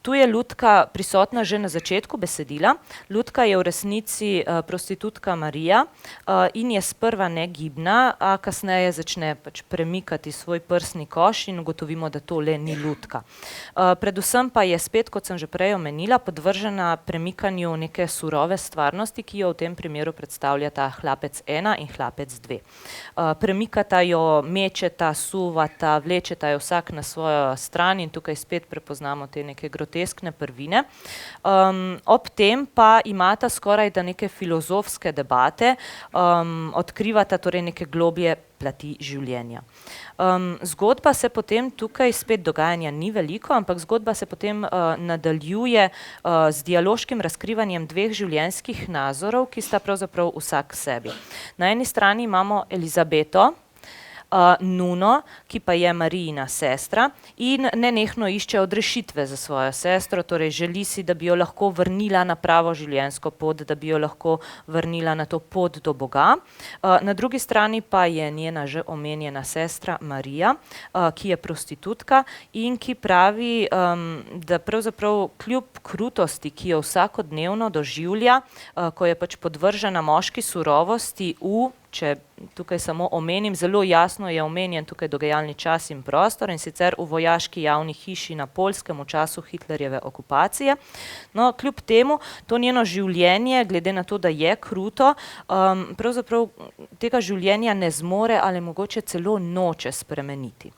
Tu je Lutka prisotna že na začetku besedila. Lutka je v resnici prostitutka Marija in je sprva negibna, a kasneje začne pač premikati svoj prsni koš in ugotovimo, da to le ni Lutka. Predvsem pa je spet, kot sem že prej omenila, podvržena premikanju neke surove stvarnosti, ki jo v tem primeru predstavljata Hlapec 1 in Hlapec 2. Premikata jo, mečeta, suvata, vlečeta jo vsak na svojo stran in tukaj spet prepoznamo te neke groteskne prvine. Ob tem pa imata skoraj da neke filozofske debate, odkrivata torej neke globlje plati življenja. Zgodba se potem tukaj, spet dogajanja ni veliko, ampak zgodba se potem nadaljuje z dialoškim razkrivanjem dveh življenjskih nazorov, ki sta pravzaprav vsak sebi. Na eni strani imamo Elizabeto, Nuno, ki pa je Marijina sestra in nenehno išče odrešitve za svojo sestro, torej želi si, da bi jo lahko vrnila na pravo življenjsko pot, da bi jo lahko vrnila na to pot do Boga. Na drugi strani pa je njena že omenjena sestra Marija, ki je prostitutka in ki pravi, da pravzaprav kljub krutosti, ki jo vsakodnevno doživlja, ko je pač podvržena moški surovosti če tukaj samo omenim, zelo jasno je omenjen tukaj dogajalni čas in prostor, in sicer v vojaški javni hiši na Poljskem v času Hitlerjeve okupacije. No, kljub temu, to njeno življenje, glede na to, da je kruto, pravzaprav tega življenja ne zmore ali mogoče celo noče spremeniti.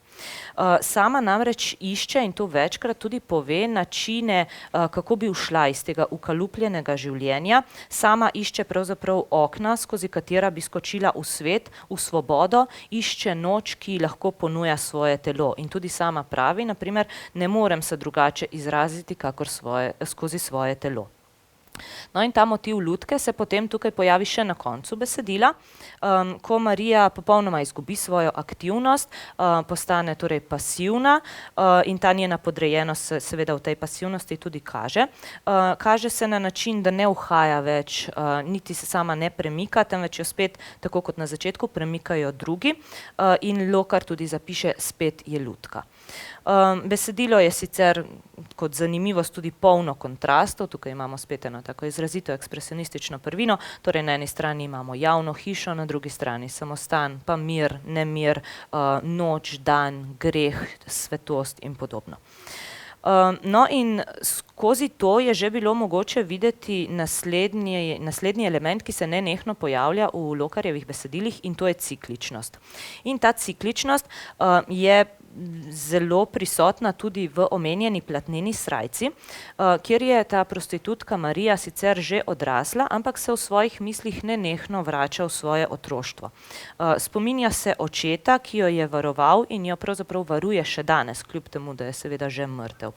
Sama namreč išče, in to večkrat tudi pove, načine, kako bi ušla iz tega ukalupljenega življenja. Sama išče pravzaprav okna, skozi katera bi skočila v svet, v svobodo, išče noč, ki lahko ponuja svoje telo. In tudi sama pravi, na primer, ne morem se drugače izraziti, kakor skozi svoje telo. No, in ta motiv Lutke se potem tukaj pojavi še na koncu besedila, ko Marija popolnoma izgubi svojo aktivnost, postane torej pasivna in ta njena podrejenost se seveda v tej pasivnosti tudi kaže. Kaže se na način, da ne uhaja več, niti se sama ne premika, temveč jo spet, tako kot na začetku, premikajo drugi, in Lokar tudi zapiše, spet je Lutka. Besedilo je sicer kot zanimivost tudi polno kontrastov, tukaj imamo spet eno tako izrazito ekspresionistično prvino, torej na eni strani imamo javno hišo, na drugi strani samostan, pa mir, nemir, noč, dan, greh, svetost in podobno. No, in skozi to je že bilo mogoče videti naslednji element, ki se nenehno pojavlja v Lokarjevih besedilih, in to je cikličnost. In ta cikličnost je zelo prisotna tudi v omenjeni Platneni srajci, kjer je ta prostitutka Marija sicer že odrasla, ampak se v svojih mislih nenehno vrača v svoje otroštvo. Spominja se očeta, ki jo je varoval in jo pravzaprav varuje še danes, kljub temu, da je seveda že mrtev.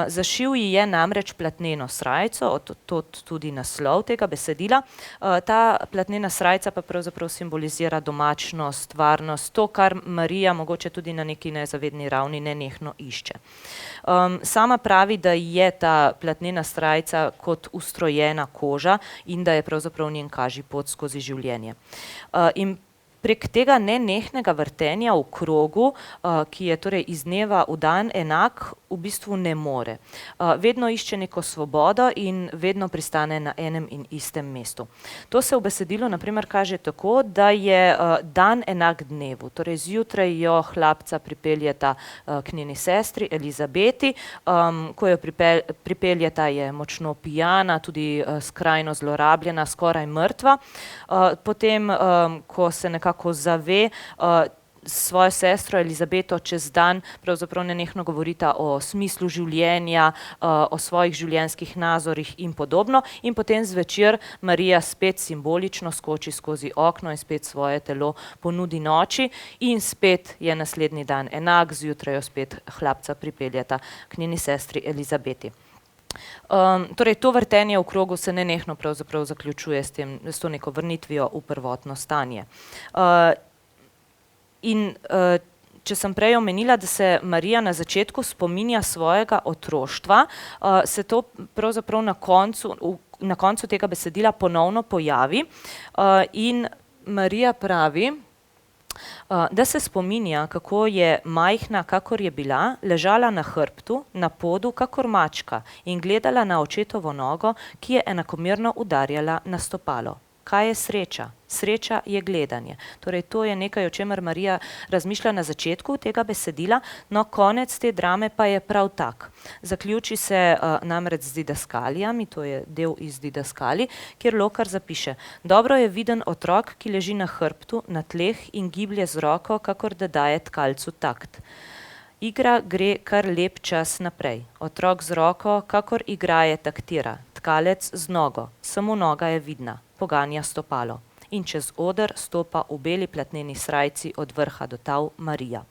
Zašil ji je namreč platneno srajco, to tudi naslov tega besedila. Ta platnena srajca pa pravzaprav simbolizira domačnost, varnost, to, kar Marija mogoče tudi na neki nezavedni ravni nenehno išče. Sama pravi, da je ta platnena srajca kot ustrojena koža in da je pravzaprav njen kažipot skozi življenje. In prek tega nenehnega vrtenja v krogu, ki je torej iz dneva v dan enak, v bistvu ne more. Vedno išče neko svobodo in vedno pristane na enem in istem mestu. To se v besedilu na primer kaže tako, da je dan enak dnevu, torej zjutraj jo hlapca pripeljeta k njeni sestri Elizabeti, ko jo pripeljeta, je močno pijana, tudi skrajno zlorabljena, skoraj mrtva. Potem, ko se nekako zave, svojo sestro Elizabeto čez dan pravzaprav nenehno govorita o smislu življenja, o svojih življenjskih nazorih in podobno, in potem zvečer Marija spet simbolično skoči skozi okno in spet svoje telo ponudi noči in spet je naslednji dan enak, zjutraj jo spet hlapca pripeljeta k njeni sestri Elizabeti. Torej, to vrtenje v krogu se nenehno pravzaprav zaključuje s to neko vrnitvijo v prvotno stanje. In če sem prej omenila, da se Marija na začetku spominja svojega otroštva, se to pravzaprav na koncu tega besedila ponovno pojavi in Marija pravi, da se spominja, kako je majhna, kakor je bila, ležala na hrbtu, na podu, kakor mačka in gledala na očetovo nogo, ki je enakomerno udarjala na stopalo. Kaj je sreča? Sreča je gledanje. Torej, to je nekaj, o čemer Marija razmišlja na začetku tega besedila, no konec te drame pa je prav tak. Zaključi se namreč z didaskalijami, to je del iz Didaskali, kjer Lokar zapiše: dobro je viden otrok, ki leži na hrbtu, na tleh in giblje z roko, kakor da daje tkalcu takt. Igra gre kar lep čas naprej. Otrok z roko, kakor igraje, taktira. Tkalec z nogo, samo noga je vidna, poganja stopalo. In čez oder stopa v beli platneni srajci od vrha do tal Marija.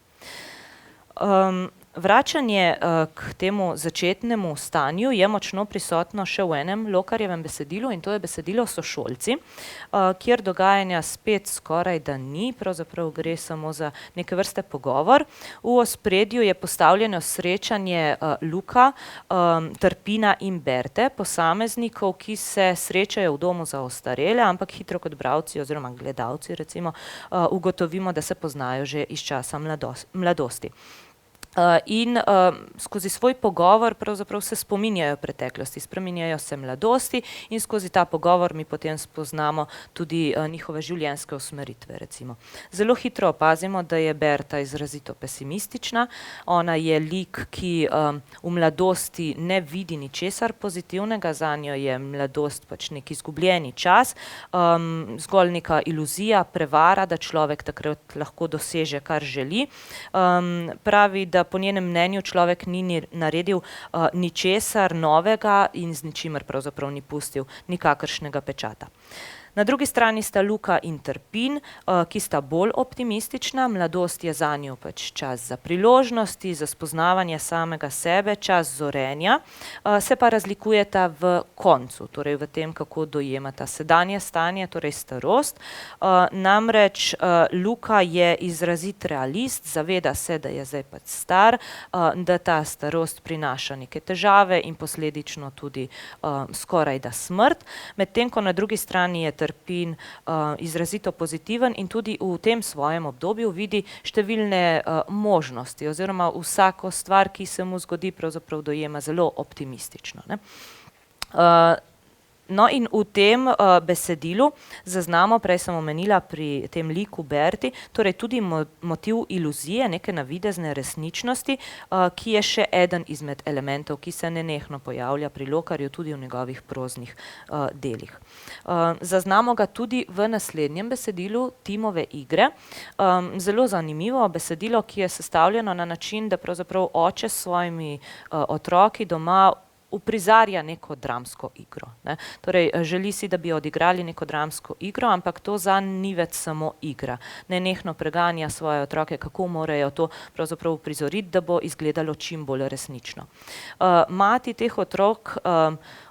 Vračanje k temu začetnemu stanju je močno prisotno še v enem Lokarjevem besedilu in to je besedilo Sošolci, kjer dogajanja spet skoraj da ni, pravzaprav gre samo za neke vrste pogovor. V ospredju je postavljeno srečanje Luka, Trpina in Berte, posameznikov, ki se srečajo v domu za ostarele, ampak hitro kot bralci oziroma gledalci recimo ugotovimo, da se poznajo že iz časa mladosti. In skozi svoj pogovor pravzaprav se spominjajo preteklosti, spreminjajo se mladosti in skozi ta pogovor mi potem spoznamo tudi njihove življenjske usmeritve, recimo. Zelo hitro opazimo, da je Berta izrazito pesimistična, ona je lik, ki v mladosti ne vidi ničesar pozitivnega, zanjo je mladost pač nek izgubljeni čas, zgolj neka iluzija, prevara, da človek takrat lahko doseže, kar želi. Pravi, da po njenem mnenju človek ni naredil ničesar novega in z ničimer pravzaprav ni pustil nikakršnega pečata. Na drugi strani sta Luka in Trpin, ki sta bolj optimistična, mladost je zanju pač čas za priložnosti, za spoznavanje samega sebe, čas zorenja, se pa razlikujeta v koncu, torej v tem, kako dojemata sedanje stanje, torej starost. Namreč Luka je izrazit realist, zaveda se, da je zdaj pač star, da ta starost prinaša neke težave in posledično tudi skoraj da smrt, medtem ko na drugi strani je Trpin izrazito pozitiven in tudi v tem svojem obdobju vidi številne možnosti oziroma vsako stvar, ki se mu zgodi, pravzaprav dojema zelo optimistično, ne. No, in v tem besedilu zaznamo, prej sem omenila pri tem liku Berti, torej tudi motiv iluzije, neke navidezne resničnosti, ki je še eden izmed elementov, ki se nenehno pojavlja pri Lokarju tudi v njegovih proznih delih. Zaznamo ga tudi v naslednjem besedilu Timove igre. Zelo zanimivo besedilo, ki je sestavljeno na način, da pravzaprav oče s svojimi otroki doma uprizarja neko dramsko igro, ne. Torej, želi si, da bi odigrali neko dramsko igro, ampak to zanj ni več samo igra. Nenehno preganja svoje otroke, kako morajo to pravzaprav uprizoriti, da bo izgledalo čim bolj resnično. Mati teh otrok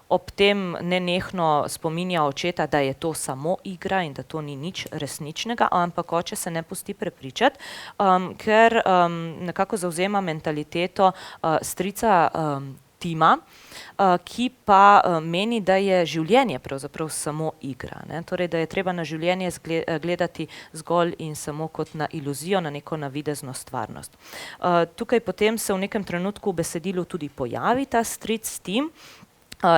ob tem nenehno spominja očeta, da je to samo igra in da to ni nič resničnega, ampak oče se ne pusti prepričati, ker nekako zavzema mentaliteto strica Tima, ki pa meni, da je življenje pravzaprav samo igra, ne? Torej, da je treba na življenje gledati zgolj in samo kot na iluzijo, na neko navidezno stvarnost. Tukaj potem se v nekem trenutku v besedilu tudi pojavi ta stric Tim,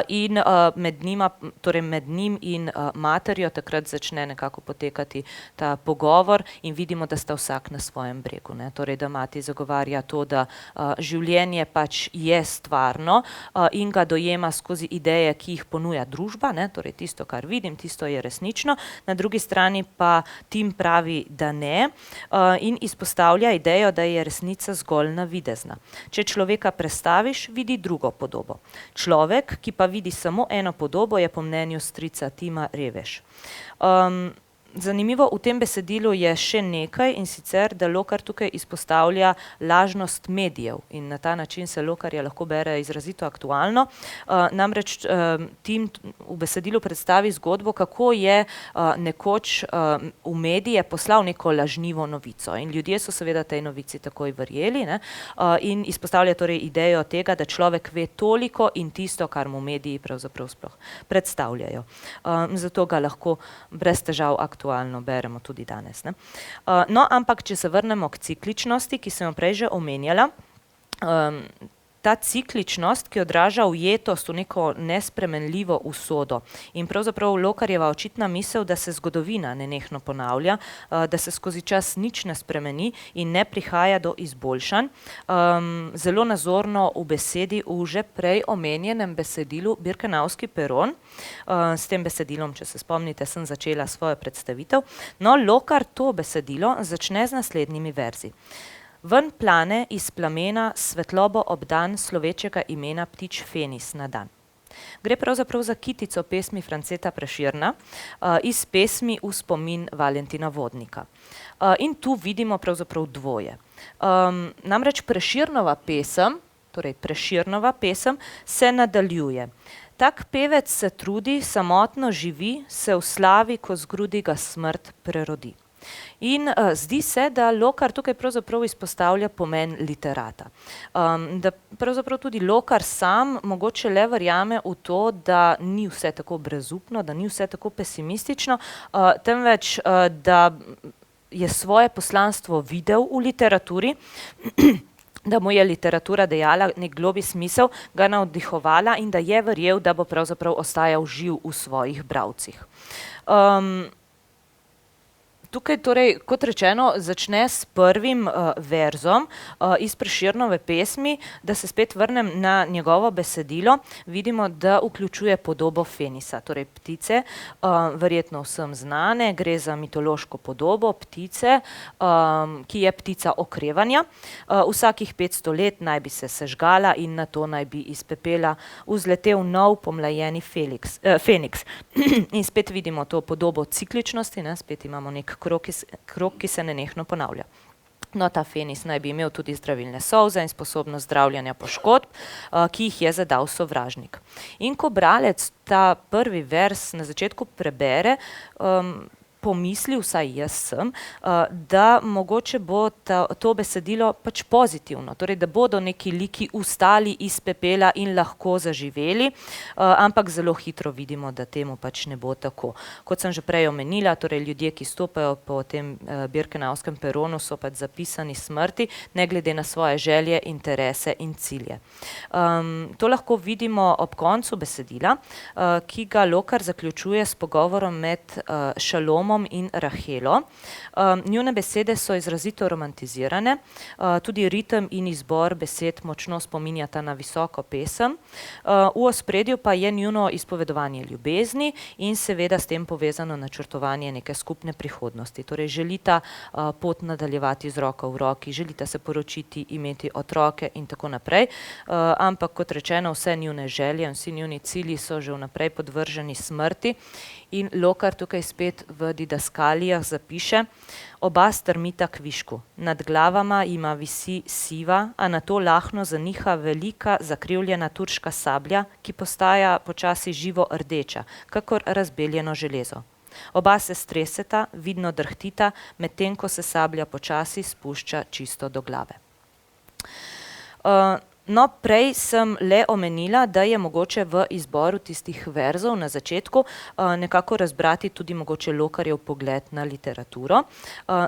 in med njim in materjo takrat začne nekako potekati ta pogovor in vidimo, da sta vsak na svojem bregu, ne. Torej, da mati zagovarja to, da življenje pač je stvarno in ga dojema skozi ideje, ki jih ponuja družba, ne. Torej, tisto, kar vidim, tisto je resnično. Na drugi strani pa Tim pravi, da ne, in izpostavlja idejo, da je resnica zgolj navidezna. Če človeka prestaviš, vidi drugo podobo. Človek, ki pa vidi samo eno podobo, je po mnenju strica Tima revež. Zanimivo v tem besedilu je še nekaj, in sicer, da Lokar tukaj izpostavlja lažnost medijev in na ta način se Lokarja lahko bere izrazito aktualno. Namreč Tim v besedilu predstavi zgodbo, kako je nekoč v medije poslal neko lažnivo novico in ljudje so seveda tej novici takoj verjeli, ne, in izpostavlja torej idejo tega, da človek ve toliko in tisto, kar mu mediji pravzaprav sploh predstavljajo. Zato ga lahko brez težav aktualno beremo tudi danes, ne. No, ampak če se vrnemo k cikličnosti, ki sem jo prej že omenjala, ta cikličnost, ki odraža ujetost v neko nespremenljivo usodo in pravzaprav Lokarjeva očitna misel, da se zgodovina nenehno ponavlja, da se skozi čas nič ne spremeni in ne prihaja do izboljšanj, zelo nazorno v besedi v že prej omenjenem besedilu Birkenauski peron. S tem besedilom, če se spomnite, sem začela svojo predstavitev. No, Lokar to besedilo začne z naslednjimi verzi. Ven plane iz plamena svetlobo obdan slovečega imena ptič Fenis na dan. Gre pravzaprav za kitico pesmi Franceta Prešerna iz pesmi V spomin Valentina Vodnika. In tu vidimo pravzaprav dvoje. Namreč Prešernova pesem, torej Prešernova pesem, se nadaljuje. Tak pevec se trudi, samotno živi, se v slavi, ko zgrudi ga smrt prerodi. In zdi se, da Lokar tukaj pravzaprav izpostavlja pomen literata. Da pravzaprav tudi Lokar sam mogoče le verjame v to, da ni vse tako brezupno, da ni vse tako pesimistično, temveč da je svoje poslanstvo videl v literaturi, da mu je literatura dejala nek globlji smisel, ga navdihovala in da je verjel, da bo pravzaprav ostajal živ v svojih bralcih. Tukaj torej, kot rečeno, začne s prvim verzom iz Prešernove pesmi, da se spet vrnem na njegovo besedilo, vidimo, da vključuje podobo Fenisa, torej ptice, verjetno vsem znane, gre za mitološko podobo ptice, ki je ptica okrevanja. Vsakih 500 let naj bi se sežgala in nato naj bi iz pepela vzletel nov pomlajeni Feniks. In spet vidimo to podobo cikličnosti, ne, spet imamo nek krog, ki se nenehno ponavlja. No, ta Fenis naj bi imel tudi zdravilne solze in sposobnost zdravljenja poškodb, ki jih je zadal sovražnik. In ko bralec ta prvi vers na začetku prebere, pomisli, vsaj jaz sem, da mogoče bo to besedilo pač pozitivno, torej da bodo neki liki vstali iz pepela in lahko zaživeli, ampak zelo hitro vidimo, da temu pač ne bo tako. Kot sem že prej omenila, torej ljudje, ki stopajo po tem Birkenauskem peronu, so pač zapisani smrti, ne glede na svoje želje, interese in cilje. To lahko vidimo ob koncu besedila, ki ga Lokar zaključuje s pogovorom med Šalomom in Rahelo. Njune besede so izrazito romantizirane, tudi ritem in izbor besed močno spominjata na visoko pesem. V ospredju pa je njuno izpovedovanje ljubezni in seveda s tem povezano načrtovanje neke skupne prihodnosti. Torej želita pot nadaljevati z roko v roki, želita se poročiti, imeti otroke in tako naprej, ampak kot rečeno, vse njune želje in vsi njuni cilji so že vnaprej podvrženi smrti. In Lokar tukaj spet v didaskalijah zapiše: oba strmita k višku, nad glavama ima visi siva, a nato lahno zaniha velika zakrivljena turška sablja, ki postaja počasi živo rdeča, kakor razbeljeno železo. Oba se streseta, vidno drhtita, medtem ko se sablja počasi spušča čisto do glave. No, prej sem le omenila, da je mogoče v izboru tistih verzov na začetku nekako razbrati tudi mogoče Lokarjev pogled na literaturo.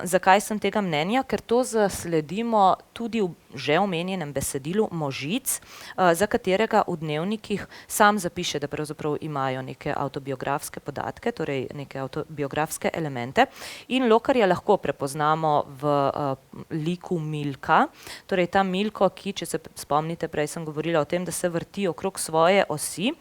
Zakaj sem tega mnenja? Ker to zasledimo tudi v že omenjenem besedilu Možic, za katerega v dnevnikih sam zapiše, da pravzaprav imajo neke avtobiografske podatke, torej neke avtobiografske elemente. In Lokarja lahko prepoznamo v liku Milka, torej ta Milko, ki, če se spomnite, prej sem govorila o tem, da se vrti okrog svoje osi.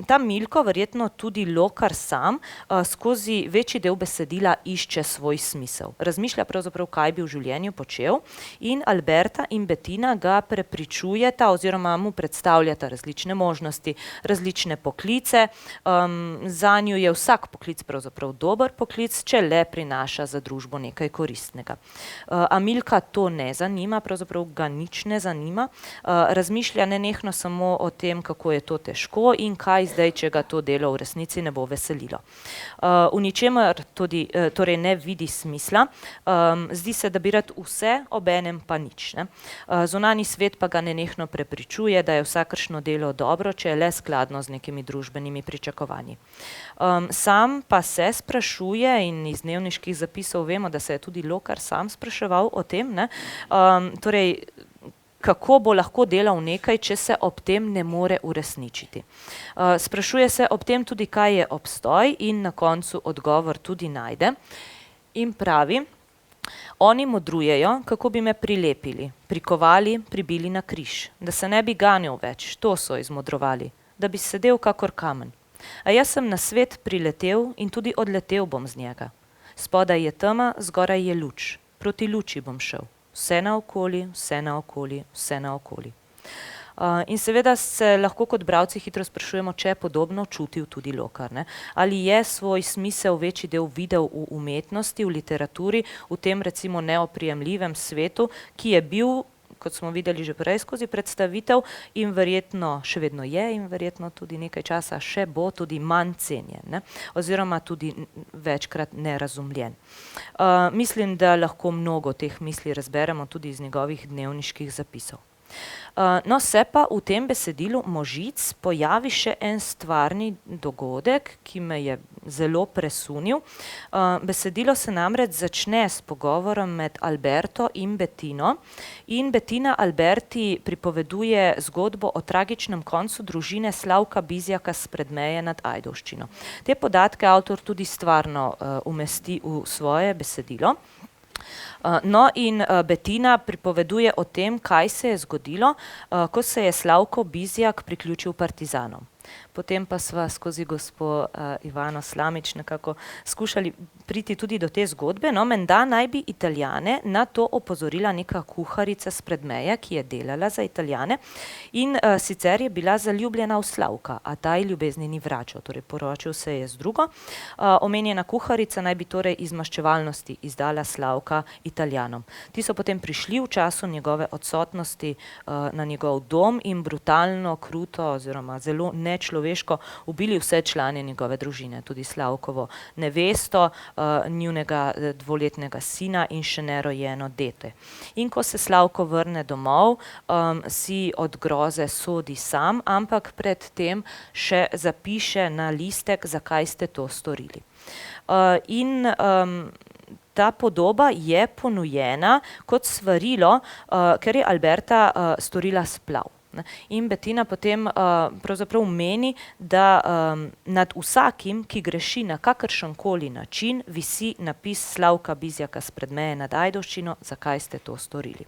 Ta Milko, verjetno tudi Lokar sam, skozi večji del besedila išče svoj smisel. Razmišlja pravzaprav, kaj bi v življenju počel, in Alberta in Bettina ga prepričujeta oziroma mu predstavljata različne možnosti, različne poklice. Zanju je vsak poklic pravzaprav dober poklic, če le prinaša za družbo nekaj koristnega. A Milka to ne zanima, pravzaprav ga nič ne zanima. Razmišlja nenehno samo o tem, kako je to težko in kaj zdaj, če ga to delo v resnici ne bo veselilo. V ničemer tudi torej ne vidi smisla, zdi se, da bi rad vse, obenem pa nič. Zunanji svet pa ga nenehno prepričuje, da je vsakršno delo dobro, če je le skladno z nekimi družbenimi pričakovanji. Sam pa se sprašuje, in iz dnevniških zapisov vemo, da se je tudi Lokar sam spraševal o tem, torej kako bo lahko delal nekaj, če se ob tem ne more uresničiti. Sprašuje se ob tem tudi, kaj je obstoj, in na koncu odgovor tudi najde. In pravi: oni modrujejo, kako bi me prilepili, prikovali, pribili na križ, da se ne bi ganjal več, to so izmodrovali, da bi sedel kakor kamen. A jaz sem na svet priletel in tudi odletel bom z njega. Spodaj je tema, zgoraj je luč, proti luči bom šel. Vse naokoli, vse naokoli, vse naokoli. In seveda se lahko kot bralci hitro sprašujemo, če je podobno čutil tudi Lokar. Ali je svoj smisel večji del videl v umetnosti, v literaturi, v tem recimo neoprijemljivem svetu, ki je bil, kot smo videli že prej skozi predstavitev, in verjetno še vedno je in verjetno tudi nekaj časa še bo tudi manj cenjen, oziroma tudi večkrat nerazumljen. Mislim, da lahko mnogo teh misli razberemo tudi iz njegovih dnevniških zapisov. No, se pa v tem besedilu Možic pojavi še en stvarni dogodek, ki me je zelo presunil. Besedilo se namreč začne s pogovorom med Alberto in Bettino, in Bettina Alberti pripoveduje zgodbo o tragičnem koncu družine Slavka Bizjaka s Predmeje nad Ajdovščino. Te podatke avtor tudi stvarno umesti v svoje besedilo. No, in Bettina pripoveduje o tem, kaj se je zgodilo, ko se je Slavko Bizjak priključil partizanom. Potem pa sva skozi gospo Ivano Slamič nekako skušali priti tudi do te zgodbe. No, menda naj bi Italijane na to opozorila neka kuharica s Predmeja, ki je delala za Italijane, in sicer je bila zaljubljena v Slavka, a ta ji ljubezni ni vračal, torej poročil se je z drugo. Omenjena kuharica naj bi torej iz maščevalnosti izdala Slavka Italijanom. Ti so potem prišli v času njegove odsotnosti na njegov dom in brutalno, kruto oziroma zelo nečloveško ubili vse člane njegove družine, tudi Slavkovo nevesto, njunega dvoletnega sina in še nerojeno dete. In ko se Slavko vrne domov, si od groze sodi sam, ampak pred tem še zapiše na listek, zakaj ste to storili. In ta podoba je ponujena kot svarilo, ker je Alberta storila splav. In Bettina potem pravzaprav meni, da nad vsakim, ki greši na kakršenkoli način, visi napis Slavka Bizjaka s Predmeje nad Ajdovščino, zakaj ste to storili.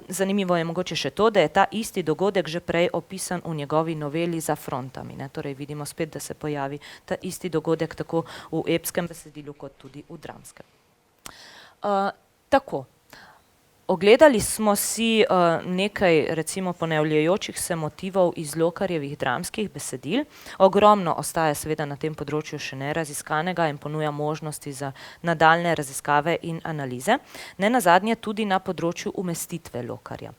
Zanimivo je mogoče še to, da je ta isti dogodek že prej opisan v njegovi noveli Za frontami. Torej vidimo spet, da se pojavi ta isti dogodek tako v epskem besedilu kot tudi v dramskem. Tako. Ogledali smo si nekaj recimo ponavljajočih se motivov iz Lokarjevih dramskih besedil. Ogromno ostaja seveda na tem področju še neraziskanega in ponuja možnosti za nadaljne raziskave in analize. Nenazadnje tudi na področju umestitve Lokarja,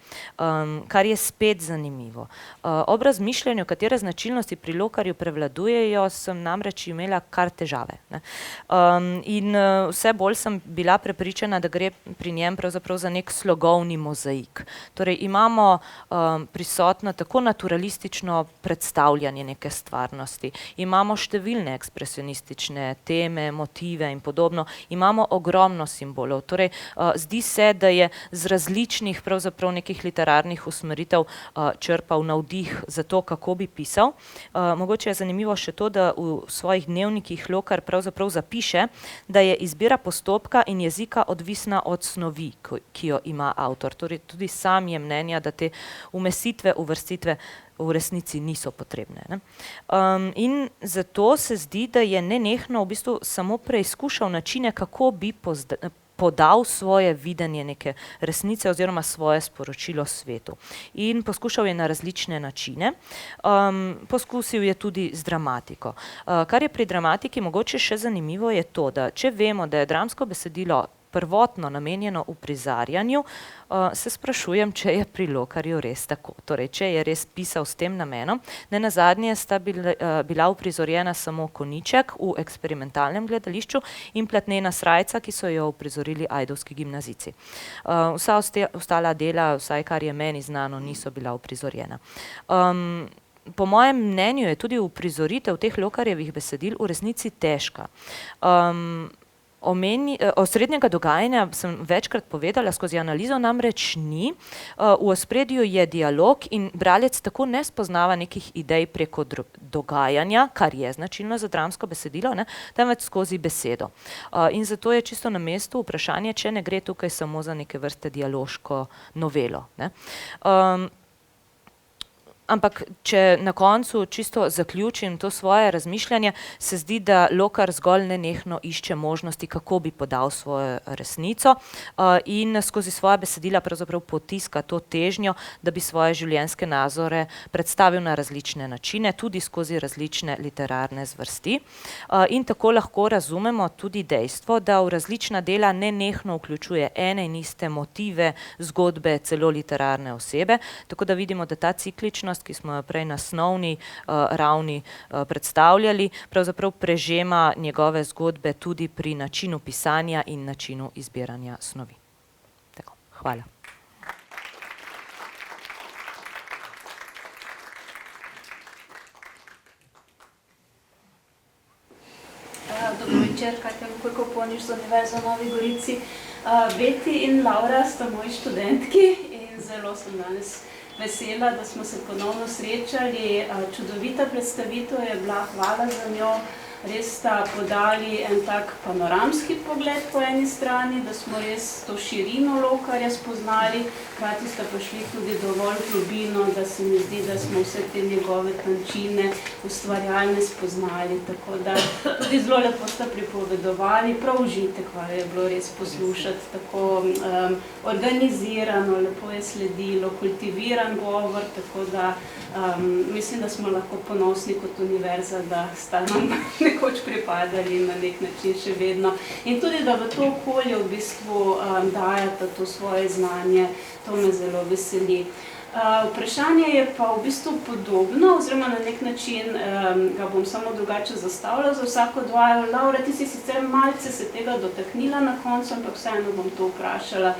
kar je spet zanimivo. Ob razmišljanju, katere značilnosti pri Lokarju prevladujejo, sem namreč imela kar težave. In vse bolj sem bila prepričana, da gre pri njem pravzaprav za nek slogovni mozaik. Torej imamo prisotno tako naturalistično predstavljanje neke stvarnosti, imamo številne ekspresionistične teme, motive in podobno, imamo ogromno simbolov. Torej zdi se, da je z različnih pravzaprav nekih literarnih usmeritev črpal navdih za to, kako bi pisal. Mogoče je zanimivo še to, da v svojih dnevnikih Lokar pravzaprav zapiše, da je izbira postopka in jezika odvisna od snovi, ki jo ima avtor. Torej tudi sam je mnenja, da te umestitve, uvrstitve v resnici niso potrebne. Ne? In zato se zdi, da je nenehno v bistvu samo preizkušal načine, kako bi podal svoje videnje neke resnice oziroma svoje sporočilo svetu. In poskušal je na različne načine. Poskusil je tudi z dramatiko. Kar je pri dramatiki mogoče še zanimivo je to, da če vemo, da je dramsko besedilo prvotno namenjeno uprizarjanju, se sprašujem, če je pri Lokarju res tako. Torej, če je res pisal s tem namenom. Nenazadnje sta bila uprizorjena samo Konjiček v eksperimentalnem gledališču in Platnena srajca, ki so jo uprizorili ajdovski gimnazijci. Vsa ostala dela, vsaj kar je meni znano, niso bila uprizorjena. Po mojem mnenju je tudi uprizoritev teh Lokarjevih besedil v resnici težka. Osrednjega dogajanja sem večkrat povedala, skozi analizo namreč ni. V ospredju je dialog in bralec tako ne spoznava nekih idej preko dogajanja, kar je značilno za dramsko besedilo, ne, temveč skozi besedo. In zato je čisto na mestu vprašanje, če ne gre tukaj samo za neke vrste dialoško novelo. Ne. Ampak, če na koncu čisto zaključim to svoje razmišljanje, se zdi, da Lokar zgolj nenehno išče možnosti, kako bi podal svojo resnico in skozi svoja besedila pravzaprav potiska to težnjo, da bi svoje življenjske nazore predstavil na različne načine, tudi skozi različne literarne zvrsti. In tako lahko razumemo tudi dejstvo, da v različna dela nenehno vključuje ene in iste motive, zgodbe, celo literarne osebe, tako da vidimo, da ta cikličnost, ki smo jo prej na snovni ravni predstavljali, pravzaprav prežema njegove zgodbe tudi pri načinu pisanja in načinu izbiranja snovi. Tako, hvala. Dobro večer, Katja Lukurko-Ponič z Univerze v Novi Gorici. Beti in Laura sta moji študentki in zelo sem danes vesela, da smo se ponovno srečali. Čudovita predstavitev je bila, hvala za njo. Res sta podali en tak panoramski pogled po eni strani, da smo res to širino Lokarja spoznali, hkrati sta pa šli tudi dovolj globino, da se mi zdi, da smo vse te njegove tančine ustvarjalne spoznali. Tako da tudi zelo lepo sta pripovedovali, prav užitek je bilo res poslušati, tako organizirano, lepo je sledilo, kultiviran govor, tako da mislim, da smo lahko ponosni kot univerza, da sta nam nekoč pripadali na nek način še vedno. In tudi, da v to okolje v bistvu dajata to svoje znanje, to me zelo veseli. Vprašanje je pa v bistvu podobno, oziroma na nek način ga bom samo drugače zastavila za vsako dvajo. Laura, ti si sicer malce se tega dotaknila na koncu, ampak vseeno bom to vprašala.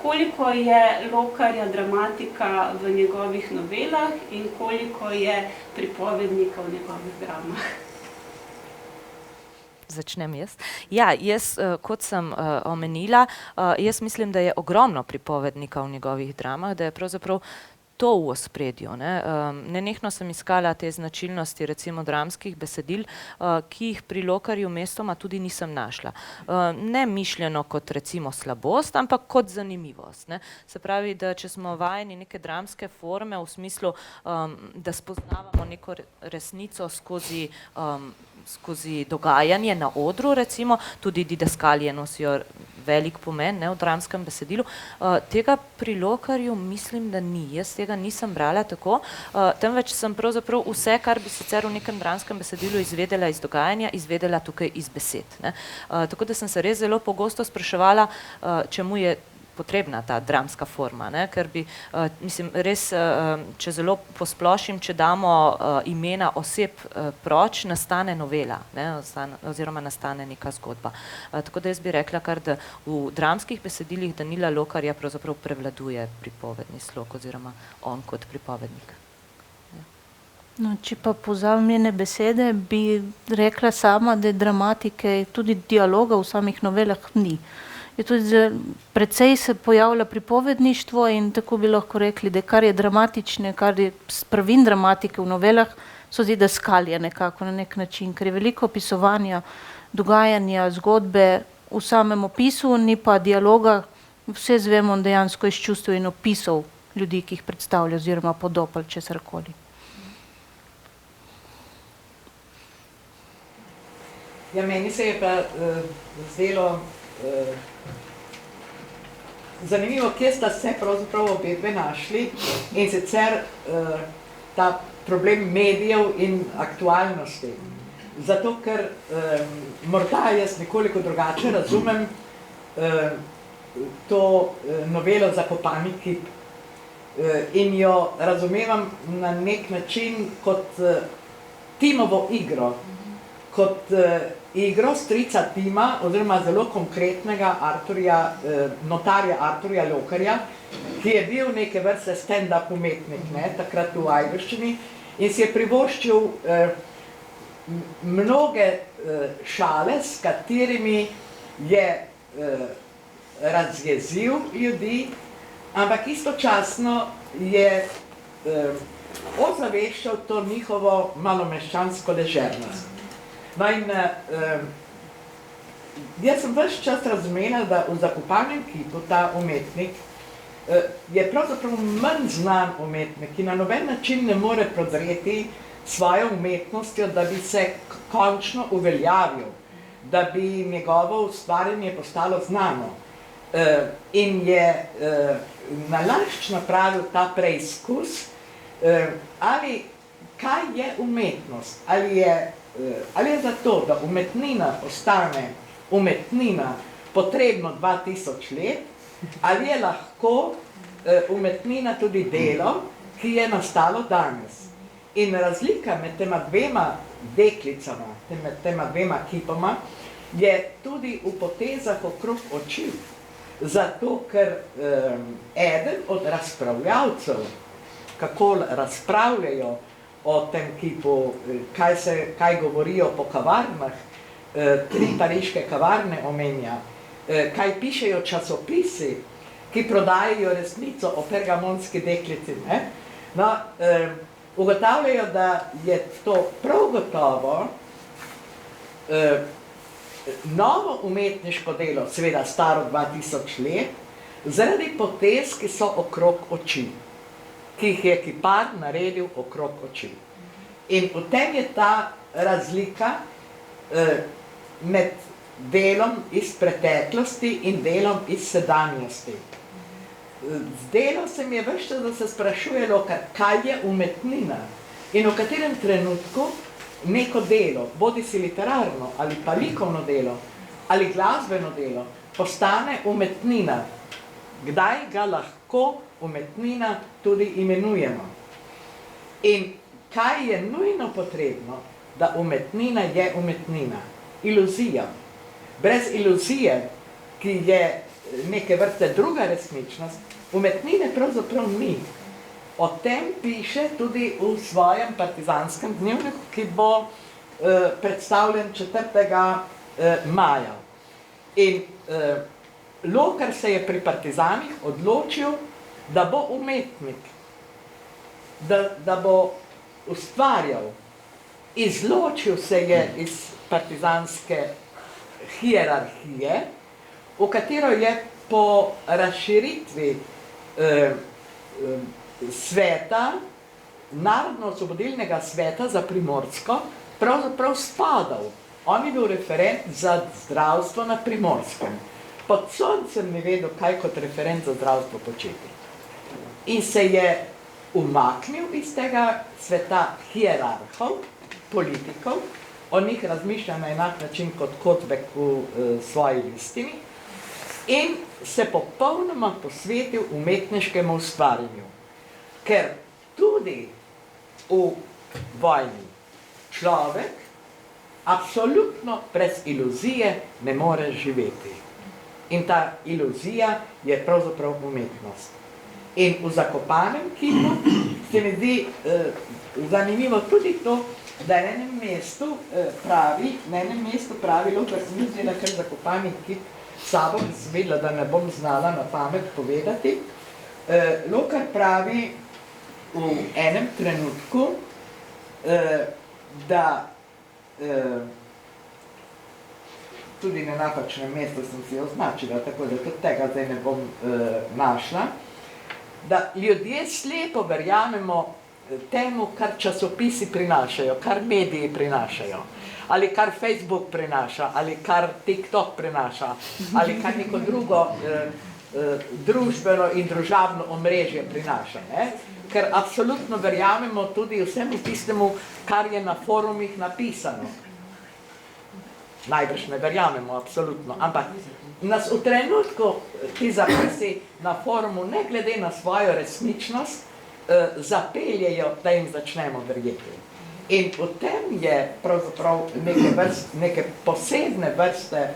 Koliko je Lokarja dramatika v njegovih novelah in koliko je pripovednika v njegovih dramah? Začnem jaz. Ja, jaz, kot sem omenila, jaz mislim, da je ogromno pripovednika v njegovih dramah, da je pravzaprav to v ospredju. Nenehno sem iskala te značilnosti, recimo dramskih besedil, ki jih pri Lokarju mestoma tudi nisem našla. Ne mišljeno kot recimo slabost, ampak kot zanimivost. Se pravi, da če smo vajeni neke dramske forme v smislu, da spoznavamo neko resnico skozi dogajanje na odru, recimo, tudi didaskalije nosijo velik pomen v dramskem besedilu. Tega pri Lokarju mislim, da ni. Jaz tega nisem brala tako, temveč sem pravzaprav vse, kar bi sicer v nekem dramskem besedilu izvedela iz dogajanja, izvedela tukaj iz besed. Tako da sem se res zelo pogosto spraševala, čemu je potrebna ta dramska forma, ne? Ker bi, mislim, res, če zelo posplošim, če damo imena oseb proč, nastane novela, ne? Oziroma nastane neka zgodba. Tako da jaz bi rekla kar, da v dramskih besedilih Danila Lokarja pravzaprav prevladuje pripovedni slog oziroma on kot pripovednik. No, če pa povzamem njene besede, bi rekla sama, da dramatike, tudi dialoga v samih novelah ni. Je tudi precej se pojavlja pripovedništvo in tako bi lahko rekli, da kar je dramatične, kar je prvin dramatike v novelah, so zdi, da skalje nekako na nek način, ker je veliko opisovanja, dogajanja, zgodbe v samem opisu, ni pa dialoga, vse zvemo dejansko iz čustev in opisov ljudi, ki jih predstavlja oziroma podob ali česarkoli. Ja, meni se je pa zdelo zanimivo, kje sta se pravzaprav obedve našli in sicer ta problem medijev in aktualnosti. Zato, ker morda jaz nekoliko drugače razumem to novelo Zakopani kip in jo razumevam na nek način kot Timovo igro, kot igro strica Tima, oziroma zelo konkretnega notarja Arturja Lokarja, ki je bil neke vrste stand-up umetnik, takrat v Ajdovščini, in si je privoščil mnoge šale, s katerimi je razjezil ljudi, ampak istočasno je ozaveščal to njihovo malomeščansko ležernost. No in jaz sem ves čas razumela, da v Zakopanem kipu ta umetnik je pravzaprav manj znan umetnik, ki na noben način ne more prodreti svojo umetnostjo, da bi se končno uveljavil, da bi njegovo ustvarjanje postalo znano. In je nalašč napravil ta preizkus, ali kaj je umetnost, ali je zato, da umetnina ostane umetnina potrebno 2000 let, ali je lahko umetnina tudi delo, ki je nastalo danes. In razlika med tema dvema deklicama, med tema dvema kipoma, je tudi v potezah okrog oči. Zato, ker eden od razpravljavcev, kako razpravljajo o tem kipu, kaj govorijo po kavarnah, 3 pariške kavarne omenja, kaj pišejo časopisi, ki prodajajo resnico o pergamonski deklici. No, ugotavljajo, da je to prav gotovo novo umetniško delo, seveda staro 2000 let, zaradi potez, ki so okrog oči, ki jih je kipar naredil okrog oči. In v tem je ta razlika med delom iz preteklosti in delom iz sedanjosti. Zdelo se mi je ves čas, da se sprašuje Lokar, kaj je umetnina in v katerem trenutku neko delo, bodi si literarno ali pa likovno delo ali glasbeno delo, postane umetnina. Kdaj ga lahko umetnina tudi imenujemo. In kaj je nujno potrebno, da umetnina je umetnina? Iluzija. Brez iluzije, ki je neke vrste druga resničnost, umetnine pravzaprav ni. O tem piše tudi v svojem partizanskem dnevniku, ki bo predstavljen 4. maja. In Lokar se je pri partizanih odločil, da bo umetnik, da bo ustvarjal, izločil se je iz partizanske hierarhije, v katero je po razširitvi sveta, Narodno-osvobodilnega sveta za Primorsko, pravzaprav spadal. On je bil referent za zdravstvo na Primorskem. Pod soncem ni vedel, kaj kot referent za zdravstvo početi. In se je umaknil iz tega sveta hierarhov, politikov, o njih razmišlja na enak način kot Kotvek v svoji listini, in se popolnoma posvetil umetniškemu ustvarjanju. Ker tudi v vojni človek absolutno brez iluzije ne more živeti. In ta iluzija je pravzaprav umetnost. In v Zakopanem kipu se mi zdi zanimivo tudi to, da na enem mestu pravi Lokar, sem mislila, ker Zakopani kip sabo, ki sem vedela, da ne bom znala na pamet povedati. Lokar pravi v enem trenutku, da tudi na napačnem mestu sem si označila, tako da tudi tega zdaj ne bom našla, da ljudje slepo verjamemo temu, kar časopisi prinašajo, kar mediji prinašajo, ali kar Facebook prinaša, ali kar TikTok prinaša, ali kar neko drugo družbeno in družabno omrežje prinaša. Ne? Ker absolutno verjamemo tudi vsemu tistemu, kar je na forumih napisano. Najbrž ne verjamemo, absolutno, ampak nas v trenutku ti zapisi na forumu, ne glede na svojo resničnost, zapeljejo, da jim začnemo verjeti. In v tem je pravzaprav neke posebne vrste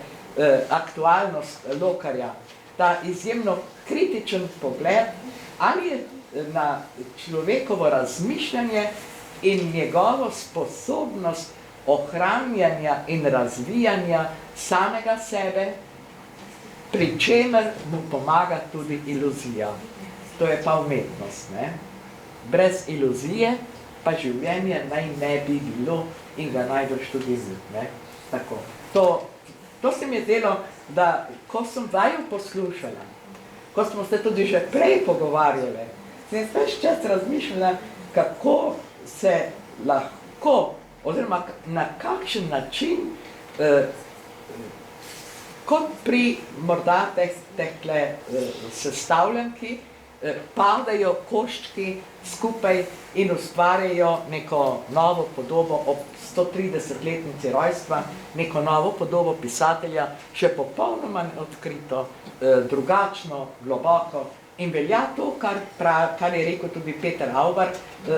aktualnost Lokarja, ta izjemno kritičen pogled, ali je na človekovo razmišljanje in njegovo sposobnost ohranjanja in razvijanja samega sebe, pri čemer mu pomaga tudi iluzija. To je pa umetnost. Ne? Brez iluzije pa življenje naj ne bi bilo in ga najbrž tudi ni. Tako. To se mi je zdelo, da ko sem vaju poslušala, ko smo se tudi že prej pogovarjali, sem ves čas razmišljala, kako se lahko, oziroma na kakšen način, kot pri morda tekle sestavljanki, padajo koščki skupaj in ustvarjajo neko novo podobo ob 130-letnici rojstva, neko novo podobo pisatelja, še popolnoma neodkrito, drugačno, globoko. In velja to, kar je rekel tudi Peter Aubar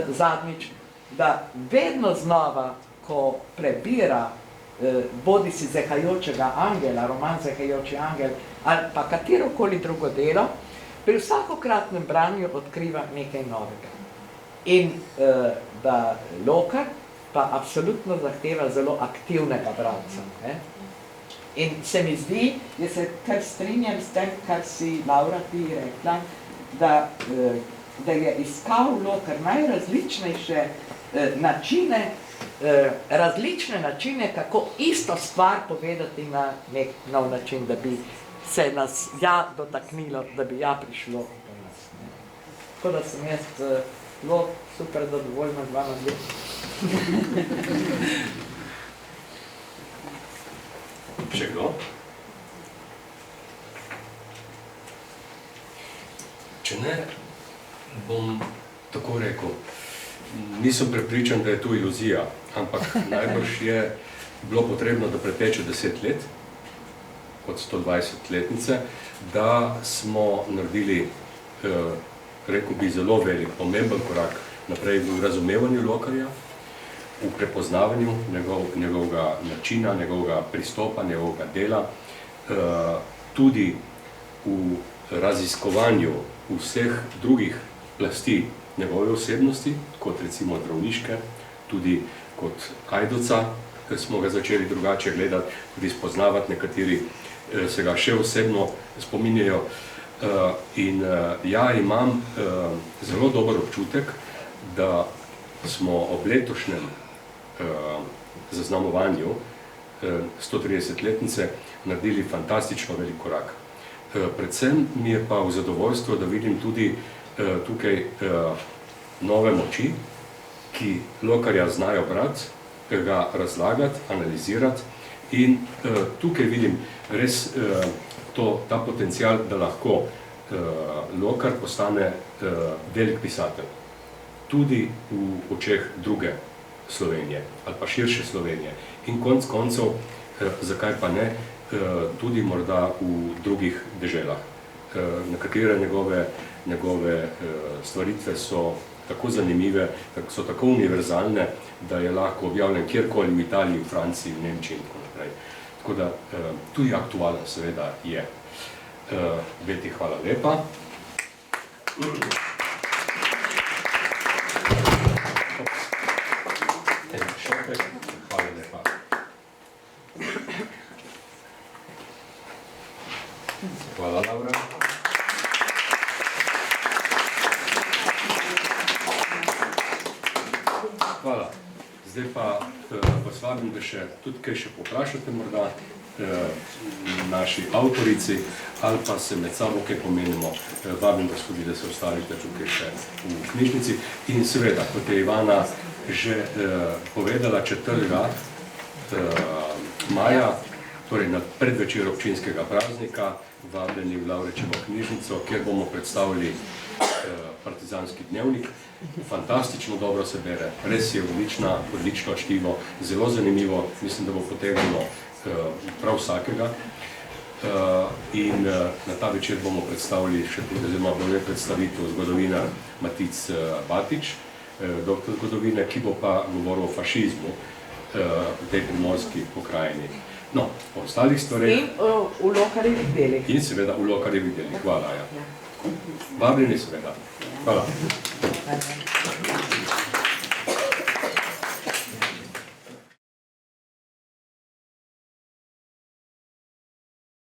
zadnjič, da vedno znova, ko prebira bodi si Zehajočega angela, roman Zehajoči angel, ali pa katerokoli drugo delo, pri vsakokratnem branju odkriva nekaj novega. In da Lokar pa absolutno zahteva zelo aktivnega bralca. In se mi zdi, jaz se kar strinjam s tem, kar si Laura ti rekla, da je iskal Lokar najrazličnejše načine, različne načine, kako isto stvar povedati na nek nov način, da bi se nas dotaknilo, da bi prišlo do nas. Tako da sem jaz zelo super zadovoljna z vama dve. Še kdo? Če ne, bom tako rekel, nisem prepričan, da je to iluzija, ampak najbrž je bilo potrebno, da preteče 10 let, od 120-letnice, da smo naredili, rekel bi, zelo velik, pomemben korak naprej v razumevanju Lokarja, v prepoznavanju njegovega načina, njegovega pristopa, njegovega dela, tudi v raziskovanju vseh drugih plasti njegove osebnosti, kot recimo zdravniške, tudi kot Ajdovca, smo ga začeli drugače gledati, tudi spoznavati, nekateri se ga še osebno spominjajo. In ja, imam zelo dober občutek, da smo ob letošnjem zaznamovanju 130-letnice naredili fantastično velik korak. Predvsem mi je pa v zadovoljstvo, da vidim tudi tukaj nove moči, ki Lokarja znajo brati, ga razlagati, analizirati in tukaj vidim res ta potencial, da lahko Lokar postane velik pisatelj. Tudi v očeh druge Slovenije ali pa širše Slovenije. In konec koncev, zakaj pa ne, tudi morda v drugih deželah. Nekatere njegove stvaritve so tako zanimive, so tako univerzalne, da je lahko objavljen kjerkoli v Italiji, v Franciji, v Nemčiji in tako naprej. Tako da tudi aktualen seveda je. Beti, hvala lepa. Hvala lepa. Hvala, Laura. Hvala. Zdaj pa vas vabim, da še tudi kaj še poprašate morda naši avtorici ali pa se med sabo kaj pomenimo. Vabim vas tudi, da se ostavite tukaj še v knjižnici. In seveda, kot je Ivana že povedala, 4. maja, torej na predvečer občinskega praznika, vabljeni v Laurečevo knjižnico, kjer bomo predstavili Partizanski dnevnik. Fantastično dobro se bere, res je odlično čtivo, zelo zanimivo, mislim, da bo potegnilo prav vsakega. In na ta večer bomo predstavili še tudi, oziroma bo je predstavitev zgodovinar Matic Batič, doktor zgodovine, ki bo pa govoril o fašizmu v tej primorski pokrajini. No, o ostalih stvareh. In v Lokarjevih delih. In seveda v Lokarjevih delih. Hvala, ja. Vabljeni seveda. Hvala.